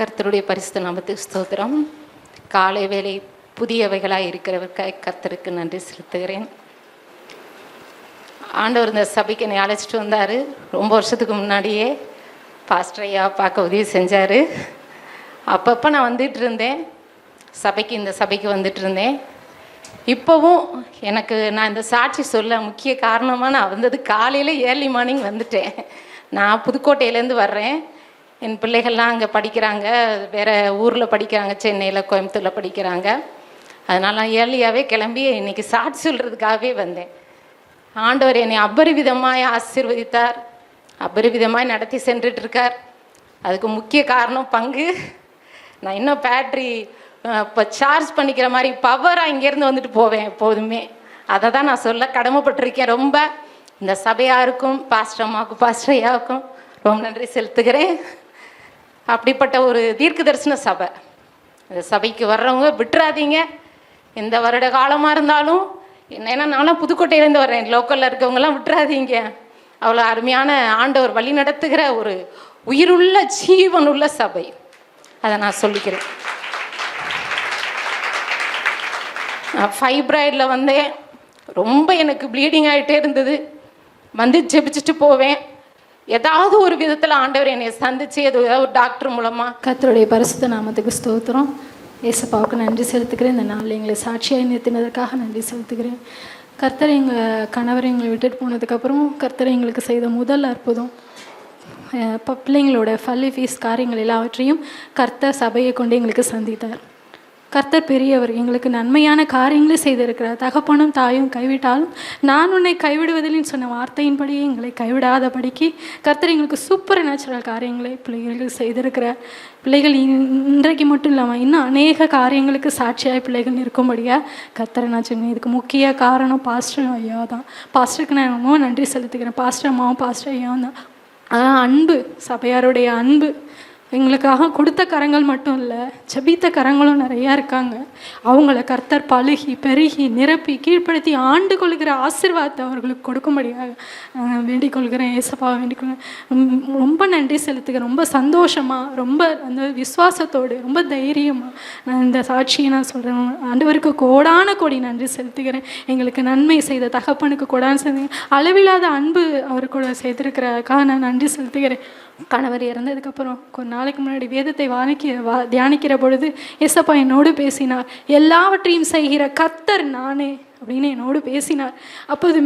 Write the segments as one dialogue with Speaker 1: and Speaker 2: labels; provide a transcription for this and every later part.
Speaker 1: கர்த்தருடைய பரிசுத்த நாமத்துக்கு ஸ்தோத்திரம். காலை வேளை புதியவைகளாக இருக்கிறவர்க்காக கர்த்தருக்கு நன்றி செலுத்துகிறேன். ஆண்டவர் இந்த சபைக்கு என்னை அழைச்சிட்டு வந்தார். ரொம்ப வருஷத்துக்கு முன்னாடியே பாஸ்டர் ஐயா பார்க்க உதவி செஞ்சார். அப்பப்போ நான் வந்துட்டு இருந்தேன், இந்த சபைக்கு வந்துட்டு இருந்தேன். இப்போவும் நான் இந்த சாட்சி சொல்ல முக்கிய காரணமாக நான் வந்தது காலையில் ஏர்லி மார்னிங் வந்துட்டேன். நான் புதுக்கோட்டையிலேருந்து வர்றேன். என் பிள்ளைகள்லாம் அங்கே படிக்கிறாங்க, வேறு ஊரில் படிக்கிறாங்க, சென்னையில் கோயம்புத்தூரில் படிக்கிறாங்க. அதனால் நான் ஏர்லியாகவே கிளம்பி இன்றைக்கி சாட்சி சொல்கிறதுக்காகவே வந்தேன். ஆண்டவர் என்னை அபரிவிதமாய் ஆசீர்வதித்தார், அபரிவிதமாய் நடத்தி சென்றுட்டுருக்கார். அதுக்கு முக்கிய காரணம் பங்கு. நான் இன்னும் பேட்ரி இப்போ சார்ஜ் பண்ணிக்கிற மாதிரி பவராக இங்கேருந்து வந்துட்டு போவேன் எப்போதுமே. அதை தான் நான் சொல்ல கடமைப்பட்டிருக்கேன். ரொம்ப இந்த சபையாருக்கும் பாஸ்டர் அம்மாவுக்கும் பாஸ்டர் ஐயாவுக்கும் ரொம்ப நன்றி செலுத்துகிறேன். அப்படிப்பட்ட ஒரு தீர்க்க தரிசன சபை. இந்த சபைக்கு வர்றவங்க விட்டுறாதீங்க. எந்த வருட காலமாக இருந்தாலும் ஏன்னா நானும் புதுக்கோட்டையிலேருந்து வர்றேன், லோக்கலில் இருக்கவங்கெல்லாம் விட்டுறாதீங்க. அவ்வளோ அருமையான ஆண்டவர் வழி நடத்துகிற ஒரு உயிருள்ள ஜீவனுள்ள சபை. அதை நான் சொல்லிக்கிறேன். ஃபைப்ராய்டில் வந்தேன், ரொம்ப எனக்கு ப்ளீடிங் ஆகிட்டே இருந்தது. வந்து ஜெபிச்சுட்டு போவேன். ஏதாவது ஒரு விதத்தில் ஆண்டவர் என்னை சந்திச்சு ஏதாவது ஒரு டாக்டர் மூலமாக.
Speaker 2: கர்த்தருடைய பரிசுத்த நாமத்துக்கு ஸ்தோத்திரம். ஏசப்பாவுக்கு நன்றி செலுத்துக்கிறேன். இந்த நாளில் எங்களை சாட்சியாக நிறுத்தினதுக்காக நன்றி செலுத்துக்கிறேன். கர்த்தர் எங்கள் கணவர் எங்களை விட்டுட்டு போனதுக்கப்புறம் கர்த்தர் எங்களுக்கு செய்த முதல் அற்புதம், பிள்ளைங்களோட பள்ளி ஃபீஸ் காரியங்கள் எல்லாவற்றையும் கர்த்தர் சபையை கொண்டு எங்களுக்கு சந்தித்தார். கர்த்தர் பெரியவர், எங்களுக்கு நன்மையான காரியங்களே செய்திருக்கிறார். தகப்பனும் தாயும் கைவிட்டாலும் நான் உன்னை கைவிடுவதில்லைன்னு சொன்ன வார்த்தையின்படியே எங்களை கைவிடாதபடிக்கு கர்த்தர் எங்களுக்கு சூப்பர் நேச்சுரல் காரியங்களை பிள்ளைகளுக்கு செய்திருக்கிறார். பிள்ளைகள் இன்றைக்கு மட்டும் இல்லாமல் இன்னும் அநேக காரியங்களுக்கு சாட்சியாக பிள்ளைகள் இருக்கும்படியாக கர்த்தரை நான் சொன்னேன். இதுக்கு முக்கிய காரணம் பாஸ்டர் ஐயா தான். பாஸ்டருக்கு நான் ரொம்ப நன்றி செலுத்துக்கிறேன். பாஸ்டர் அம்மாவும் பாஸ்டர் ஐயாவும் தான். அதான் அன்பு, சபையாருடைய அன்பு. எங்களுக்காக கொடுத்த கரங்கள் மட்டும் இல்லை, ஜெபித்த கரங்களும் நிறையா இருக்காங்க. அவங்கள கர்த்தர் பழுகி பெருகி நிரப்பி கீழ்ப்படுத்தி ஆண்டு கொள்கிற ஆசீர்வாதத்தை அவர்களுக்கு கொடுக்கும்படியாக வேண்டிக் கொள்கிறேன். ஏசப்பாவை வேண்டிக் கொள்கிறேன். ரொம்ப நன்றி செலுத்துகிறேன். ரொம்ப சந்தோஷமாக, ரொம்ப அந்த விசுவாசத்தோடு, ரொம்ப தைரியமாக நான் இந்த சாட்சியை நான் சொல்கிறேன். ஆண்டவருக்கு கோடான கோடி நன்றி செலுத்துகிறேன். எங்களுக்கு நன்மை செய்த தகப்பனுக்கு கோடான செய்த அளவில்லாத அன்பு அவர் கூட செய்திருக்கிறதுக்காக நான் நன்றி செலுத்துகிறேன். கணவர் இறந்ததுக்கப்புறம் கொஞ்ச நாளைக்கு முன்னாடி வேதத்தை தியானிக்கிற பொழுது ஏசப்பா என்னோடு பேசினார். எல்லாவற்றையும் செய்கிற கர்த்தர் நானே அப்படின்னு என்னோடு பேசினார். அப்போது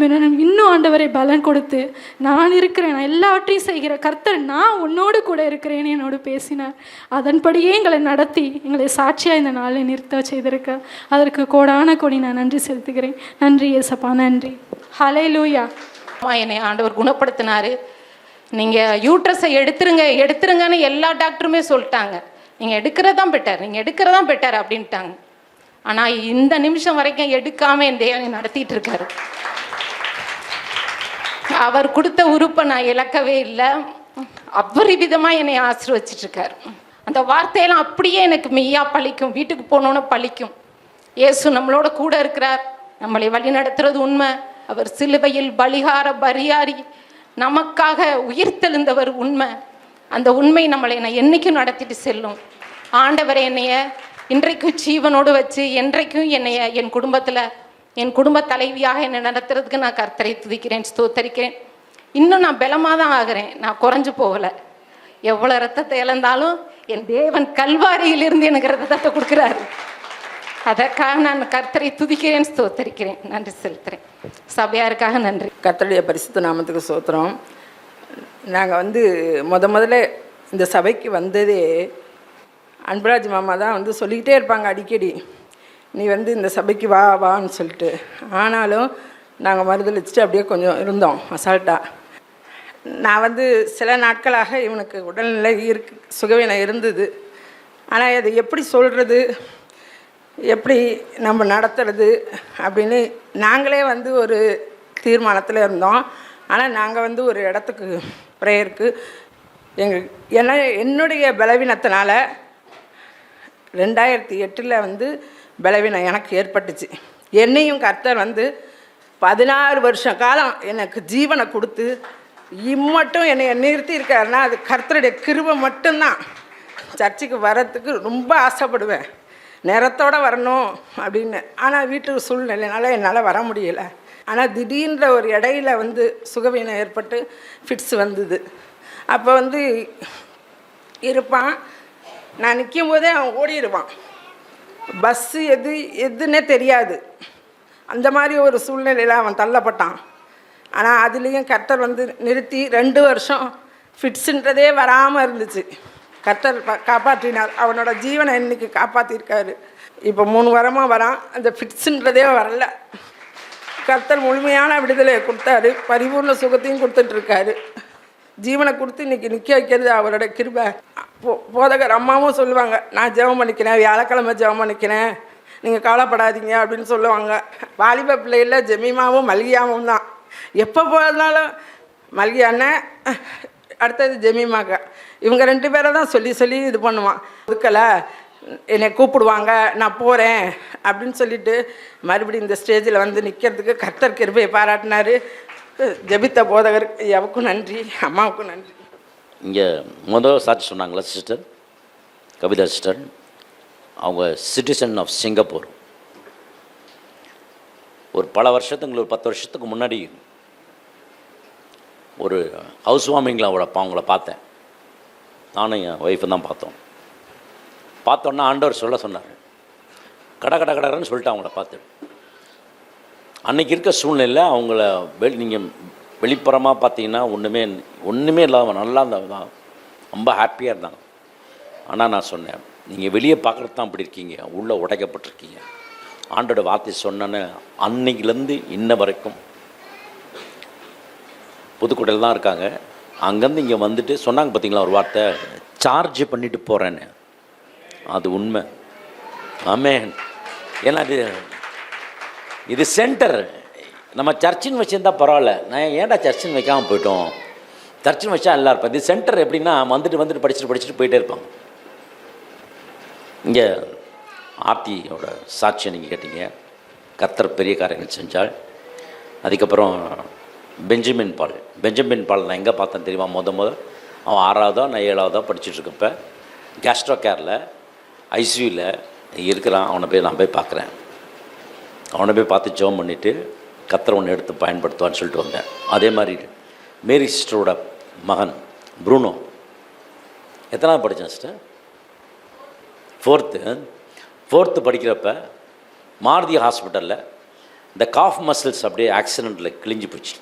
Speaker 2: இன்னும் ஆண்டவரை பலன் கொடுத்து நான் இருக்கிறேன், நான் எல்லாவற்றையும் செய்கிற கர்த்தர், நான் உன்னோடு கூட இருக்கிறேன்னு என்னோடு பேசினார். அதன்படியே எங்களை நடத்தி எங்களை சாட்சியாக இந்த நாளை நிறுத்த செய்திருக்க அதற்கு கோடான கோடி நான் நன்றி செலுத்துகிறேன். நன்றி ஏசப்பா, நன்றி. ஹல்லேலூயா.
Speaker 1: என்னை ஆண்டவர் குணப்படுத்தினார். நீங்கள் யூட்ரஸை எடுத்துருங்கன்னு எல்லா டாக்டருமே சொல்லிட்டாங்க. நீங்கள் எடுக்கிறதான் பெட்டர் அப்படின்ட்டாங்க. ஆனால் இந்த நிமிஷம் வரைக்கும் எடுக்காமல் என் தேவனை நடத்திட்டு இருக்காரு. அவர் கொடுத்த உறுப்பை நான் இழக்கவே இல்லை. அபரிவிதமாக என்னை ஆசீர்வச்சிட்ருக்காரு. அந்த வார்த்தையெல்லாம் அப்படியே எனக்கு மெய்யா பழிக்கும். வீட்டுக்கு போனோன்னு பழிக்கும். இயேசு நம்மளோட கூட இருக்கிறார், நம்மளை வழி நடத்துறது உண்மை. அவர் சிலுவையில் பரிகாரி நமக்காக உயிர்த்தெழுந்தவர் உண்மை. அந்த உண்மை நம்மளை என்னைக்கும் நடத்திட்டு செல்லும். ஆண்டவர் என்னைய இன்றைக்கும் ஜீவனோடு வச்சு என்றைக்கும் என்னைய என் குடும்ப தலைவியாக என்னை நடத்துறதுக்கு நான் கர்த்தரை துதிக்கிறேன், ஸ்தோத்தரிக்கிறேன். இன்னும் நான் பலமாக தான் ஆகிறேன், நான் குறைஞ்சு போகலை. எவ்வளோ ரத்தத்தை இழந்தாலும் என் தேவன் கல்வாரியிலிருந்து எனக்கு ரத்தத்தை கொடுக்குறாரு. அதற்காக நான் கர்த்தரை துதிக்கிறேன், ஸ்தோத்தரிக்கிறேன், நன்றி செலுத்துகிறேன். சபையாருக்காக நன்றி.
Speaker 3: கர்த்தருடைய பரிசுத்த நாமத்துக்கு ஸ்தோத்திரம். நாங்கள் முதல்ல இந்த சபைக்கு வந்ததே அன்பராஜ் மாமா தான் சொல்லிக்கிட்டே இருப்பாங்க அடிக்கடி, நீ இந்த சபைக்கு வான்னு சொல்லிட்டு. ஆனாலும் நாங்கள் மறுதளிச்சுட்டு அப்படியே கொஞ்சம் இருந்தோம் அசால்ட்டாக. நான் சில நாட்களாக இவனுக்கு உடல்நிலை சுகவீனம் இருந்தது. ஆனால் அதை எப்படி சொல்கிறது, எப்படி நம்ம நடத்துறது அப்படின்னு நாங்களே ஒரு தீர்மானத்தில் இருந்தோம். ஆனால் நாங்கள் ஒரு இடத்துக்கு ப்ரேயருக்கு என்னுடைய பலவீனத்தினால 2008 பலவீனம் எனக்கு ஏற்பட்டுச்சு. என்னையும் கர்த்தர் 16 வருஷ காலம் எனக்கு ஜீவனை கொடுத்து இம்மட்டும் என்னை நிறுத்தி இருக்காருன்னா அது கர்த்தருடைய கிருபை மட்டும்தான். சர்ச்சுக்கு வரத்துக்கு ரொம்ப ஆசைப்படுவேன், நேரத்தோடு வரணும் அப்படின்னு. ஆனால் வீட்டு சூழ்நிலைனால என்னால் வர முடியலை. ஆனால் திடீர்ன்ற ஒரு இடையில வந்து சுகவீனம் ஏற்பட்டு ஃபிட்ஸ் வந்தது. அப்போ வந்து இருப்பான், நான் நிற்கும் போதே அவன் ஓடிடுவான். பஸ்ஸு எதுன்னே தெரியாது. அந்த மாதிரி ஒரு சூழ்நிலையில் அவன் தள்ளப்பட்டான். ஆனால் அதுலேயும் கர்த்தர் வந்து நிறுத்தி 2 வருஷம் ஃபிட்ஸுன்றதே வராமல் இருந்துச்சு. கர்த்தர் காப்பாற்றினார். அவனோட ஜீவனை இன்னைக்கு காப்பாற்றிருக்காரு. இப்போ 3 வாரமாக வரான், அந்த ஃபிட்ஸுன்றதே வரல. கர்த்தர் முழுமையான விடுதலையை கொடுத்தாரு, பரிபூர்ண சுகத்தையும் கொடுத்துட்ருக்காரு. ஜீவனை கொடுத்து இன்றைக்கி நிற்க வைக்கிறது அவரோட கிருபை. போதகர் அம்மாவும் சொல்லுவாங்க, நான் ஜெபம் பண்ணிக்கிறேன், வியாழக்கிழமை ஜெபம் பண்ணிக்கிறேன், நீங்கள் கவலைப்படாதீங்க அப்படின்னு சொல்லுவாங்க. வாலிப பிள்ளையில் ஜெமிமாவும் மல்கியாவும் தான். எப்போ போகிறதுனாலும் மல்கி அண்ணன், அடுத்தது ஜெமிமாக்க, இவங்க 2 பேரை தான் சொல்லி இது பண்ணுவான். ஒதுக்கலை, என்னை கூப்பிடுவாங்க, நான் போகிறேன் அப்படின்னு சொல்லிட்டு மறுபடியும் இந்த ஸ்டேஜில் வந்து நிற்கிறதுக்கு கர்த்தர் கிருபையை பாராட்டினார். ஜெபித்த போதகர் அவருக்கும் நன்றி, அம்மாவுக்கும் நன்றி.
Speaker 4: இங்கே முதல் சாட்சி சொன்னாங்களா சிஸ்டர் கவிதா சிஸ்டர், அவங்க சிட்டிசன் ஆஃப் சிங்கப்பூர். ஒரு பல வருஷத்துக்கு, ஒரு 10 வருஷத்துக்கு முன்னாடி ஒரு ஹவுஸ் வார்மிங்கில் அவங்கள பார்த்தேன். நானும் என் ஒய்ஃபு தான் பார்த்தோன்னா ஆண்டவர் சொன்னார், கடன்னு சொல்லிட்டு அவங்கள பார்த்து. அன்றைக்கி இருக்க சூழ்நிலையில் அவங்கள நீங்கள் வெளிப்புறமாக பார்த்தீங்கன்னா ஒன்றுமே இல்லாமல் நல்லா இருந்தால் ரொம்ப ஹாப்பியாக இருந்தாங்க. ஆனால் நான் சொன்னேன், நீங்கள் வெளியே பார்க்குறது தான் அப்படி இருக்கீங்க, உள்ளே உடைக்கப்பட்டிருக்கீங்க. ஆண்டோட வார்த்தை சொன்னேன்னு அன்னைக்கிலேருந்து இன்ன வரைக்கும் புதுக்கோட்டையில் தான் இருக்காங்க. அங்கேருந்து இங்கே வந்துட்டு சொன்னாங்க பார்த்தீங்களா ஒரு வார்த்தை, சார்ஜ் பண்ணிவிட்டு போகிறேன்னு. அது உண்மை. ஆமென். ஏன்னா இது சென்டர். நம்ம சர்ச்சின்னு வச்சுருந்தா பரவாயில்ல, நான் ஏன்டா சர்ச்சின்னு வைக்காமல் போயிட்டோம், சர்ச்சின்னு வச்சா எல்லாம் இருப்பேன். இது சென்டர் எப்படின்னா வந்துட்டு படிச்சுட்டு போயிட்டே இருப்பாங்க. இங்கே ஆர்த்தியோட சாட்சியை நீங்கள் கேட்டீங்க, கர்த்தர் பெரிய காரியங்கள் செஞ்சாள். அதுக்கப்புறம் பெஞ்சமின் பால் நான் எங்கே பார்த்தேன் தெரியுமா? அவன் 6ஆவதோ நான் 7ஆவதோ படிச்சுட்ருக்கப்ப கேஸ்ட்ரோ கேரில் ஐசியூவில் இருக்கிறான். நான் போய் பார்க்குறேன். அவனை போய் பார்த்து ஜெபம் பண்ணிவிட்டு கர்த்தர் ஒன்று எடுத்து பயன்படுத்துவான்னு சொல்லிட்டு வந்தேன். அதே மாதிரி மேரி சிஸ்டரோட மகன் ப்ரூனோ, எத்தனாவது படித்தான் சிஸ்டர்? 4th படிக்கிறப்ப மாருதி ஹாஸ்பிட்டலில் இந்த காஃப் மசில்ஸ் அப்படியே ஆக்சிடெண்ட்டில் கிழிஞ்சு போச்சு,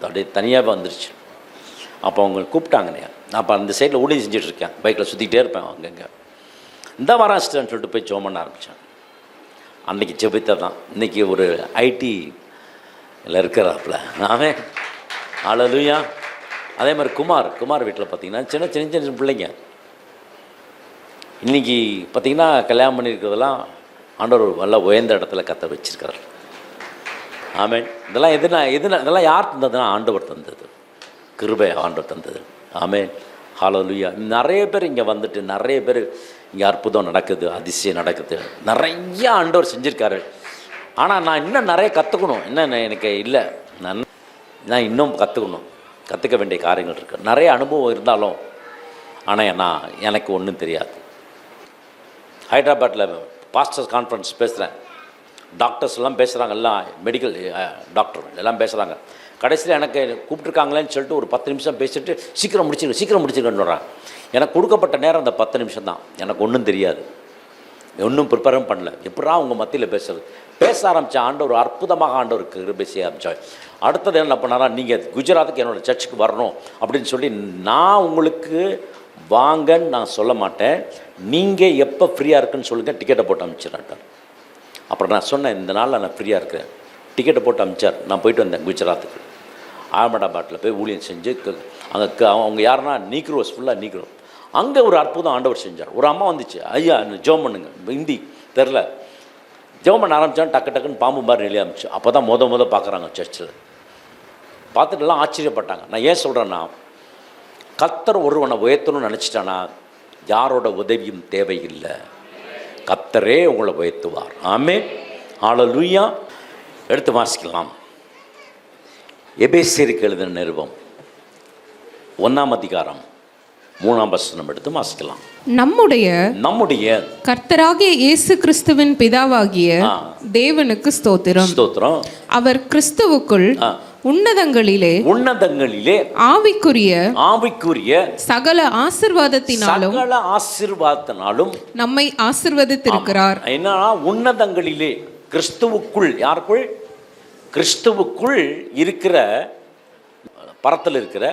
Speaker 4: அப்படியே தனியாகவே வந்துருச்சு. அப்போ அவங்க கூப்பிட்டாங்கண்ணே. நான் அப்போ அந்த சைடில் ஊழியம் செஞ்சிட்ருக்கேன், பைக்கில் சுற்றிக்கிட்டே இருப்பேன் அங்கங்கே. இந்த வாரம் சிஸ்டர்ன்னு சொல்லிட்டு போய் ஜெபம் பண்ண ஆரம்பித்தேன். அன்றைக்கி ஜெபித்த தான் இன்றைக்கி ஒரு ஐடியில் இருக்கிறாப்புல. நானே ஹல்லேலூயா. அதே மாதிரி குமார் வீட்டில் பார்த்திங்கன்னா சின்ன பிள்ளைங்க இன்றைக்கி பார்த்திங்கன்னா கல்யாணம் பண்ணியிருக்கிறதெல்லாம் ஆண்டவர் நல்லா உயர்ந்த இடத்துல கத்த வச்சுருக்காரு. ஆமென். இதெல்லாம் யார் தந்ததுன்னா ஆண்டவர் தந்தது, கிருபை ஆண்டவர் தந்தது. ஆமென். ஹல்லேலூயா. நிறைய பேர் இங்கே வந்துட்டு நிறைய பேர் இங்கே அற்புதம் நடக்குது, அதிசயம் நடக்குது, நிறைய ஆண்டவர் செஞ்சுருக்காரு. ஆனால் நான் இன்னும் நிறைய கற்றுக்கணும். இன்னும் எனக்கு இல்லை, நான் இன்னும் கற்றுக்க வேண்டிய காரியங்கள் இருக்குது. நிறைய அனுபவம் இருந்தாலும் ஆனால் எனக்கு ஒன்றும் தெரியாது. ஹைதராபாத்தில் பாஸ்டர்ஸ் கான்ஃபரன்ஸ் பேசுகிறேன், டாக்டர்ஸ் எல்லாம் பேசுகிறாங்க, எல்லாம் மெடிக்கல் டாக்டர் எல்லாம் பேசுகிறாங்க. கடைசியில் எனக்கு கூப்பிட்ருக்காங்களேன்னு சொல்லிட்டு ஒரு 10 நிமிஷம் பேசிட்டு சீக்கிரம் முடிச்சிருக்கேன்னு சொல்கிறேன். எனக்கு கொடுக்கப்பட்ட நேரம் அந்த 10 நிமிஷம் தான். எனக்கு ஒன்றும் தெரியாது, ஒன்றும் ப்ரிப்பேரும் பண்ணல. எப்படா உங்கள் மத்தியில் பேச ஆரம்பித்தேன். ஆண்டவர் அற்புதமாக ஆண்டவருக்கு பேச ஆரம்பித்தாள். அடுத்தது என்ன பண்ணாரா, நீங்கள் குஜராத்துக்கு என்னோடய சர்ச்சுக்கு வரணும் அப்படின்னு சொல்லி, நான் உங்களுக்கு வாங்கன்னு நான் சொல்ல மாட்டேன், நீங்கள் எப்போ ஃப்ரீயாக இருக்குன்னு சொல்லுங்கள், டிக்கெட்டை போட்டு அனுப்பிச்சிடறாட்டார். அப்புறம் நான் சொன்னேன், இந்த நாளில் நான் ஃப்ரீயாக இருக்கிறேன், டிக்கெட்டை போட்டு அனுப்பிச்சார். நான் போயிட்டு வந்தேன் குஜராத்துக்கு. அகமதாபாத்தில் போய் ஊழியம் செஞ்சு அங்கே அவங்க யாருன்னா நீக்ரோஸ், ஃபுல்லாக நீக்ரோ. அங்கே ஒரு அற்புதம் ஆண்டவர் செஞ்சார். ஒரு அம்மா வந்துச்சு, ஐயா ஜெபம் பண்ணுங்க, ஹிந்தி தெரில, ஜெபம் பண்ண ஆரம்பித்தான்னு டக்குன்னு பாம்பு மாதிரி நிலைய ஆரம்பிச்சு. அப்போ தான் முத பார்க்குறாங்க சர்ச்சில். பார்த்துட்டுலாம் ஆச்சரியப்பட்டாங்க. நான் ஏன் சொல்கிறேன்னா, கர்த்தர் ஒருவனை உயர்த்தணும்னு நினச்சிட்டானா யாரோட உதவியும் தேவையில்லை, கர்த்தரே உங்களை உயர்த்துவார். ஆமென். ஹல்லேலூயா. எடுத்து வாசிக்கலாம். எபேசியருக்கு எழுதின நிருபம் 1ஆம் அதிகாரம் 3ஆம் வசனம் எடுத்து வாசிக்கலாம்.
Speaker 5: நம்முடைய கர்த்தராகிய இயேசு கிறிஸ்துவின் பிதாவாகிய தேவனுக்கு ஸ்தோத்திரம்.
Speaker 4: ஸ்தோத்திரம்.
Speaker 5: அவர் கிறிஸ்துவுக்குள் உன்னதங்களிலே ஆவிக்குரிய சகல ஆசீர்வாதத்தினாலும் நம்மை ஆசீர்வதித்திருக்கிறார்.
Speaker 4: என்னன்னா உன்னதங்களிலே கிறிஸ்துவுக்குள், யாருக்குள்? கிறிஸ்துவுக்குள் இருக்கிற, பரத்தில் இருக்கிற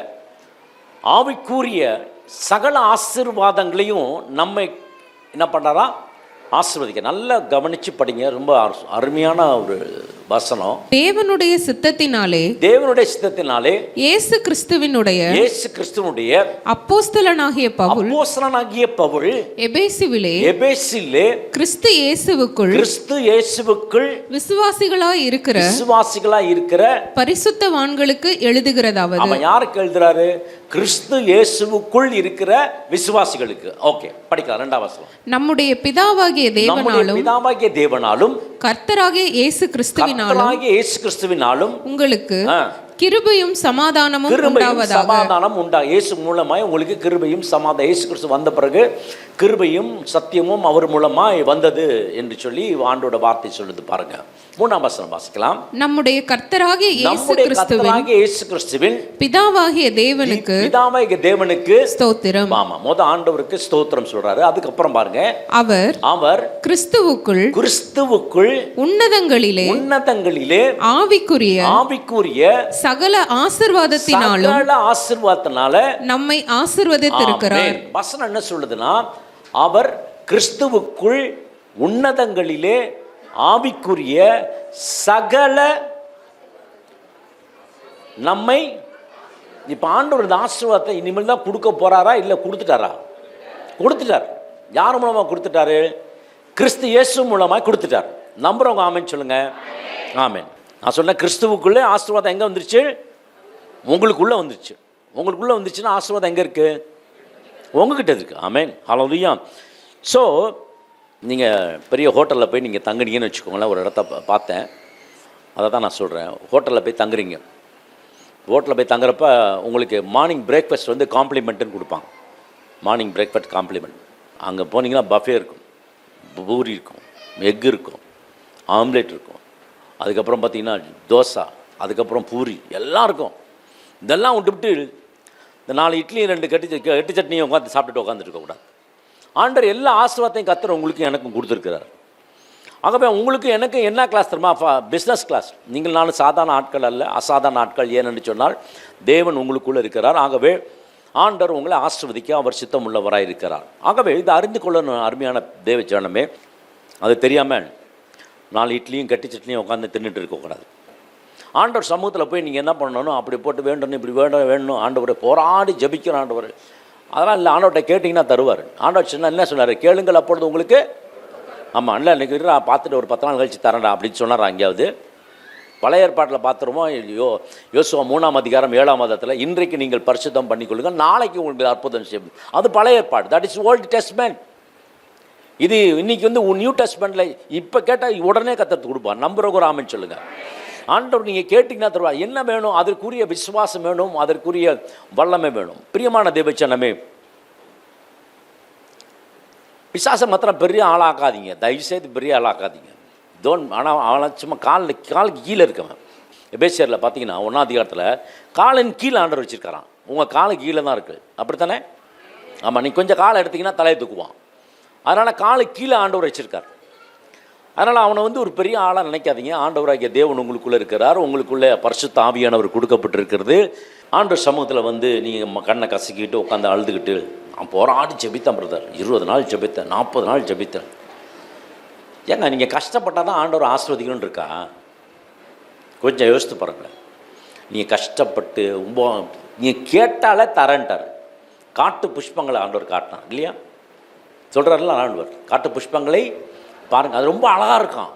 Speaker 4: ஆவிக்குரிய சகல ஆசீர்வாதங்களையும் நம்மை என்ன பண்ணுறாரா? ஆசீர்வதிக்க. நல்லா கவனிச்சு படிங்க, ரொம்ப அருமையான ஒரு வசனம்.
Speaker 5: தேவனுடைய சித்தத்தினாலே
Speaker 4: இயேசு கிறிஸ்துவினுடைய
Speaker 5: அப்போஸ்தலனாகிய பவுல் எபேசிலே கிறிஸ்து இயேசுவுக்குள் விசுவாசிகளாய் இருக்கிற பரிசுத்தவான்களுக்கு எழுதுகிறதாவது.
Speaker 4: அவன் யாருக்கு எழுதுறாரு? கிறிஸ்து இயேசுவுக்குள் இருக்கிற விசுவாசிகளுக்கு. ஓகே, படிக்கலாம். 2ஆம் வசனம்.
Speaker 5: நம்முடைய பிதாவாகிய தேவனாலும் கர்த்தராகிய இயேசு கிறிஸ்துவினாலும் உங்களுக்கு கிருபையும் சமாதானமும்
Speaker 4: உண்டாவதாக. இயேசு மூலமாய் உங்களுக்கு கிருபையும் சமாதானம். இயேசு கிறிஸ்து வந்த பிறகு கிருபையும் சத்தியமும் அவர் மூலமாய் வந்தது என்று சொல்லி ஆண்டோட வார்த்தை சொல்லுது. பாருங்க, 3ஆம் வசனம் வாசிக்கலாம்.
Speaker 5: நம்முடைய கர்த்தராகிய இயேசு கிறிஸ்துவின் பிதாவாகிய தேவனுக்கு ஸ்தோத்திரம்.
Speaker 4: ஆமா, ஆண்டவருக்கு ஸ்தோத்திரம் சொல்றாரு. அதுக்கப்புறம் பாருங்க, அவர் கிறிஸ்துவுக்குள் உன்னதங்களிலே ஆவிக்குரிய சகல ஆசீர்வாதத்தினால நம்மை ஆசீர்வதித்திருக்கிறார். வசனம் என்ன சொல்லுதுன்னா, அவர் கிறிஸ்துவுக்குள் உன்னதங்களிலே ஆவிக்குரிய சகல நம்மை. இப்ப ஆண்டவர் இந்த ஆசீர்வாதத்தை இனிமேல் தான் கொடுக்க போறாரா? இல்ல கொடுத்துட்டார். யார் மூலமா கொடுத்துட்டாரு? கிறிஸ்து இயேசு மூலமா கொடுத்துட்டார். நம்புறவங்க ஆமென் சொல்லுங்க. ஆமென். நான் சொன்ன கிறிஸ்துவுக்குள்ளே ஆசீர்வாதம் எங்கே வந்துருச்சு? உங்களுக்குள்ளே வந்துருச்சுன்னா ஆசீர்வாதம் எங்கே இருக்குது? உங்ககிட்ட இருக்குது. ஆமென். ஹல்லேலூயா. ஸோ நீங்கள் பெரிய ஹோட்டலில் போய் நீங்கள் தங்குனீங்கன்னு வச்சுக்கோங்களேன். ஒரு இடத்த பார்த்தேன், அதை தான் நான் சொல்கிறேன். ஹோட்டலில் போய் தங்குறீங்க. ஹோட்டலில் போய் தங்குறப்ப உங்களுக்கு மார்னிங் பிரேக்ஃபாஸ்ட் வந்து காம்ப்ளிமெண்ட்டுன்னு கொடுப்பாங்க. Morning breakfast compliment. அங்கே போனீங்கன்னா பஃபே இருக்கும், பூரி இருக்கும், எக் இருக்கும், ஆம்லேட் இருக்கும், அதுக்கப்புறம் பார்த்தீங்கன்னா தோசை, அதுக்கப்புறம் பூரி எல்லாம் இருக்கும். இதெல்லாம் விட்டுவிட்டு இந்த 4 இட்லி 2 எட்டு சட்னியும் உட்காந்து சாப்பிட்டுட்டு உட்காந்துட்டு இருக்கக்கூடாது. ஆண்டவர் எல்லா ஆசீர்வாதத்தையும் கர்த்தர் உங்களுக்கு எனக்கும் கொடுத்துருக்கிறார். ஆகவே உங்களுக்கு எனக்கு என்ன கிளாஸ் தெரியுமா? Business class. நீங்கள் நானும் சாதாரண ஆட்கள் அல்ல, அசாதாரண ஆட்கள். ஏனென்று சொன்னால் தேவன் உங்களுக்குள்ளே இருக்கிறார். ஆகவே ஆண்டவர் உங்களை ஆசீர்வதிக்க அவர் சித்தம் உள்ளவராக இருக்கிறார். ஆகவே இதை அறிந்து கொள்ளணும் அருமையான தேவ ஜனமே. அது தெரியாமல் 4 இட்லியும் கட்டி சட்னியும் உட்காந்து தின்னுட்டு இருக்கக்கூடாது. ஆண்டவர் சமூகத்தில் போய் நீங்கள் என்ன பண்ணணும்? அப்படி போட்டு வேண்டும், இப்படி வேணும். ஆண்டவரை போராடி ஜபிக்கிற ஆண்டவர். அதெல்லாம் இல்லை, ஆண்டவர்கிட்ட கேட்டிங்கன்னா தருவார். ஆண்டவர் சொன்னால் என்ன சொன்னார்? கேளுங்கள் அப்பொழுது உங்களுக்கு. ஆமாம், இல்லை இன்றைக்கி பார்த்துட்டு ஒரு 10 நாள் கழிச்சு தரேன்டா அப்படின்னு சொன்னார். அங்கேயாவது பழைய ஏற்பாட்டில் பார்த்துருமோ? யோசுவா 3ஆம் அதிகாரம் 7ஆம் மாதத்தில் இன்றைக்கு நீங்கள் பரிசுத்தம் பண்ணிக்கொள்ளுங்கள், நாளைக்கு உங்களுக்கு அற்புதம் செய்யும். அது பழைய ஏற்பாடு. That is old testament. இது இன்னைக்கு வந்து நியூ டெஸ்ட்மெண்ட்டில் இப்போ கேட்டால் உடனே கத்தத்து கொடுப்பார். நம்புறவங்க ஒரு ஆமென் சொல்லுங்கள். ஆண்டவர் நீங்கள் கேட்டிங்கன்னா தருவார். என்ன வேணும்? அதற்குரிய விசுவாசம் வேணும், அதற்குரிய வல்லமை வேணும். பிரியமான தேவச்சனமே, பிசாசை மாத்திரம் பெரிய ஆளாக்காதீங்க, தயவுசெய்து பெரிய ஆளாக்காதீங்க. ஆனால் அவனை சும்மா காலுக்கு கீழே இருக்கவன். எபேசியரில் பார்த்தீங்கன்னா 1ஆம் அதிகாரத்தில் காலின் கீழே ஆண்டவர் வச்சுருக்காரான். உங்கள் காலுக்கு கீழே தான் இருக்குது, அப்படித்தானே? ஆமாம், நீங்கள் கொஞ்சம் காலை எடுத்திங்கன்னா தலையை தூக்குவான். அதனால் காலுக்கு கீழே ஆண்டவர் வச்சுருக்கார். அதனால் அவனை வந்து ஒரு பெரிய ஆளாக நினைக்காதீங்க. ஆண்டவராகிய தேவன் உங்களுக்குள்ளே இருக்கிறார். உங்களுக்குள்ளே பரிசுத்த ஆவியானவர் கொடுக்கப்பட்டிருக்கிறது. ஆண்டவர் சமூகத்தில் வந்து நீங்கள் கண்ணை கசக்கிட்டு உட்காந்து அழுதுகிட்டு நான் போராடி ஜெபித்தேன் பிரதர், 20 நாள் ஜெபித்தேன், 40 நாள் ஜெபித்தேன். ஏங்க நீங்கள் கஷ்டப்பட்டால் தான் ஆண்டவர் ஆசீர்வதிக்கணும்னு இருக்கா? கொஞ்சம் யோசித்து பாருங்களேன். நீங்கள் கஷ்டப்பட்டு நீங்கள் கேட்டாலே தரேன்ட்டார். காட்டு புஷ்பங்களை ஆண்டவர் காட்டினார் இல்லையா? சொல்கிறாருல ஆண்டவர், காட்டு புஷ்பங்களை பாருங்கள், அது ரொம்ப அழகாக இருக்கும்.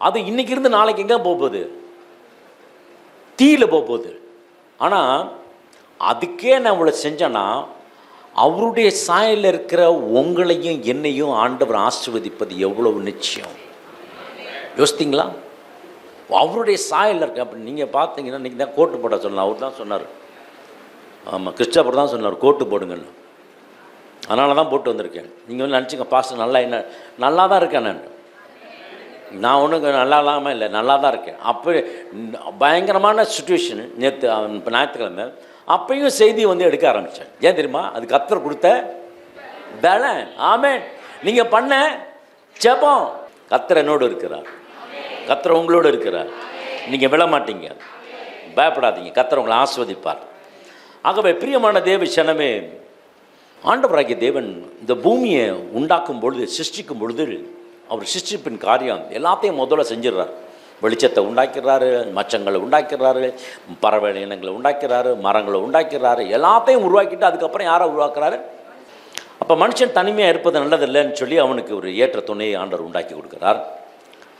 Speaker 4: அது இன்றைக்கி இருந்து நாளைக்கு எங்கே போகுது? தீயில் போகுது. ஆனால் அதுக்கே நான் இவ்வளோ செஞ்சேன்னா அவருடைய சாயலில் இருக்கிற உங்களையும் என்னையும் ஆண்டவர் ஆசீர்வதிப்பது எவ்வளவு நிச்சயம். யோசித்தீங்களா? அவருடைய சாயலில் இருக்க. அப்படி நீங்கள் பார்த்தீங்கன்னா இன்றைக்கி தான் கோட்டு போட சொல்லலாம். அவர் தான் சொன்னார், ஆமாம், கிறிஸ்டபர் தான் சொன்னார் கோட்டு போடுங்கன்னு. அதனால தான் போட்டு வந்திருக்கேன். நீங்கள் வந்து நினச்சிங்க பாஸ்டர் நல்லா என்ன, நல்லா தான் இருக்கேன் நான் ஒன்றும் நல்லா இல்லாமல் இல்லை, நல்லா தான் இருக்கேன். அப்போ பயங்கரமான சுச்சுவேஷனு நேற்று இப்போ ஞாயிற்றுக்கிழமை. அப்பையும் செய்தி வந்து எடுக்க ஆரம்பித்தேன். ஏன் தெரியுமா? அது கர்த்தர் கொடுத்த பலன். ஆமென். நீங்கள் பண்ண ஜெபம். கர்த்தர் என்னோடு இருக்கிறார், கர்த்தர் உங்களோடு இருக்கிறார். நீங்கள் விழ மாட்டீங்க, பயப்படாதீங்க. கர்த்தர் உங்களை ஆஸ்வதிப்பார். ஆகவே பிரியமான தேவ சனமே, ஆண்டவராகிய தேவன் இந்த பூமியை உண்டாக்கும் பொழுது, சிருஷ்டிக்கும் பொழுது, அவர் சிருஷ்டிப்பின் காரியம் எல்லாத்தையும் முதல்ல செஞ்சிடுறார். வெளிச்சத்தை உண்டாக்கிறாரு, மச்சங்களை உண்டாக்கிறாரு, பறவை இனங்களை உண்டாக்கிறாரு, மரங்களை உண்டாக்கிறாரு, எல்லாத்தையும் உருவாக்கிட்டு அதுக்கப்புறம் யாரை உருவாக்குறாரு? அப்போ மனுஷன் தனிமையாக இருப்பது நல்லதில்லைன்னு சொல்லி அவனுக்கு ஒரு ஏற்ற துணையை ஆண்டவர் உண்டாக்கி கொடுக்குறார்.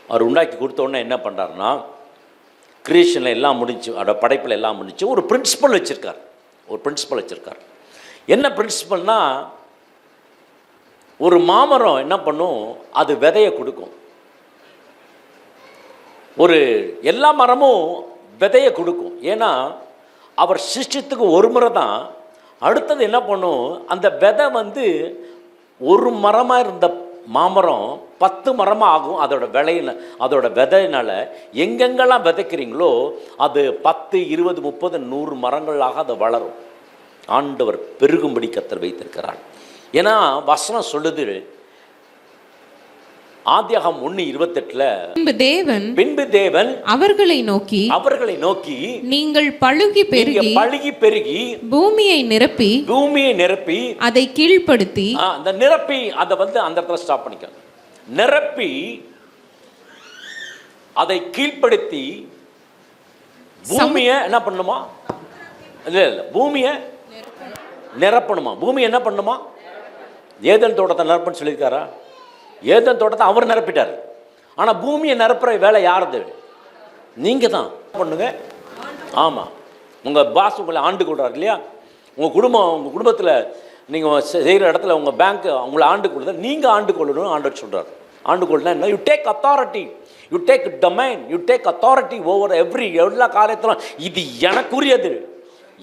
Speaker 4: அவர் உண்டாக்கி கொடுத்தோடனே என்ன பண்ணுறாருன்னா, கிரியேஷனில் எல்லாம் முடிஞ்சு, அதோட படைப்பில் எல்லாம் முடிஞ்சு, ஒரு பிரின்சிபல் வச்சுருக்கார். ஒரு பிரின்சிபல் வச்சுருக்கார். என்ன பிரின்சிபல்னா, ஒரு மாமரம் என்ன பண்ணும், அது விதையை கொடுக்கும். ஒரு எல்லா மரமும் விதையை கொடுக்கும். ஏன்னா அவர் சிருஷ்டித்துக்கு ஒரு முறை தான். அடுத்தது என்ன பண்ணும், அந்த விதை வந்து ஒரு மரமாக இருந்த மாமரம் 10 மரமாக ஆகும். அதோட விளையில, அதோட விதையினால் எங்கெங்கெல்லாம் விதைக்கிறீங்களோ அது 10, 20, 30, 100 மரங்களாக அது வளரும். ஆண்டவர் பெருகும்படி கர்த்தர் வைத்திருக்கிறார். ஏன்னா வசனம் சொல்லுது, ஆதியாகமம் 1:28 பின்பு தேவன் அவர்களை நோக்கி நீங்கள் பழுகி பெருகி பூமியை நிரப்பி அதை கீழ்ப்படுத்தி, அந்த நிரப்பி அதை வந்து அந்த இடத்துல ஸ்டாப் பண்ணிக்க, நிரப்பி அதை கீழ்ப்படுத்தி பூமியை என்ன பண்ணுமா? இல்லை பூமியை நிரப்பணுமா? பூமி என்ன பண்ணுமா? ஏதேன் தோட்டத்தை நிரப்புன்னு சொல்லியிருக்காரா? ஏதேன் தோட்டத்தை அவர் நிரப்பிட்டார். ஆனால் பூமியை நிரப்புற வேலை யாரது? நீங்கள் தான் பண்ணுங்க. ஆமாம், உங்கள் பாஸ் உங்களை ஆண்டு கொள்றாரு இல்லையா? உங்கள் குடும்பத்தில் நீங்கள் செய்கிற இடத்துல உங்கள் பேங்க் உங்களை ஆண்டு கொள்ளுது, நீங்கள் ஆண்டு கொள்ளணும் ஆண்டு சொல்கிறார். ஆண்டு கொள்ளுனா என்ன? You take authority, you take domain, you take authority over எல்லா காரியத்திலும். இது எனக்குரியது.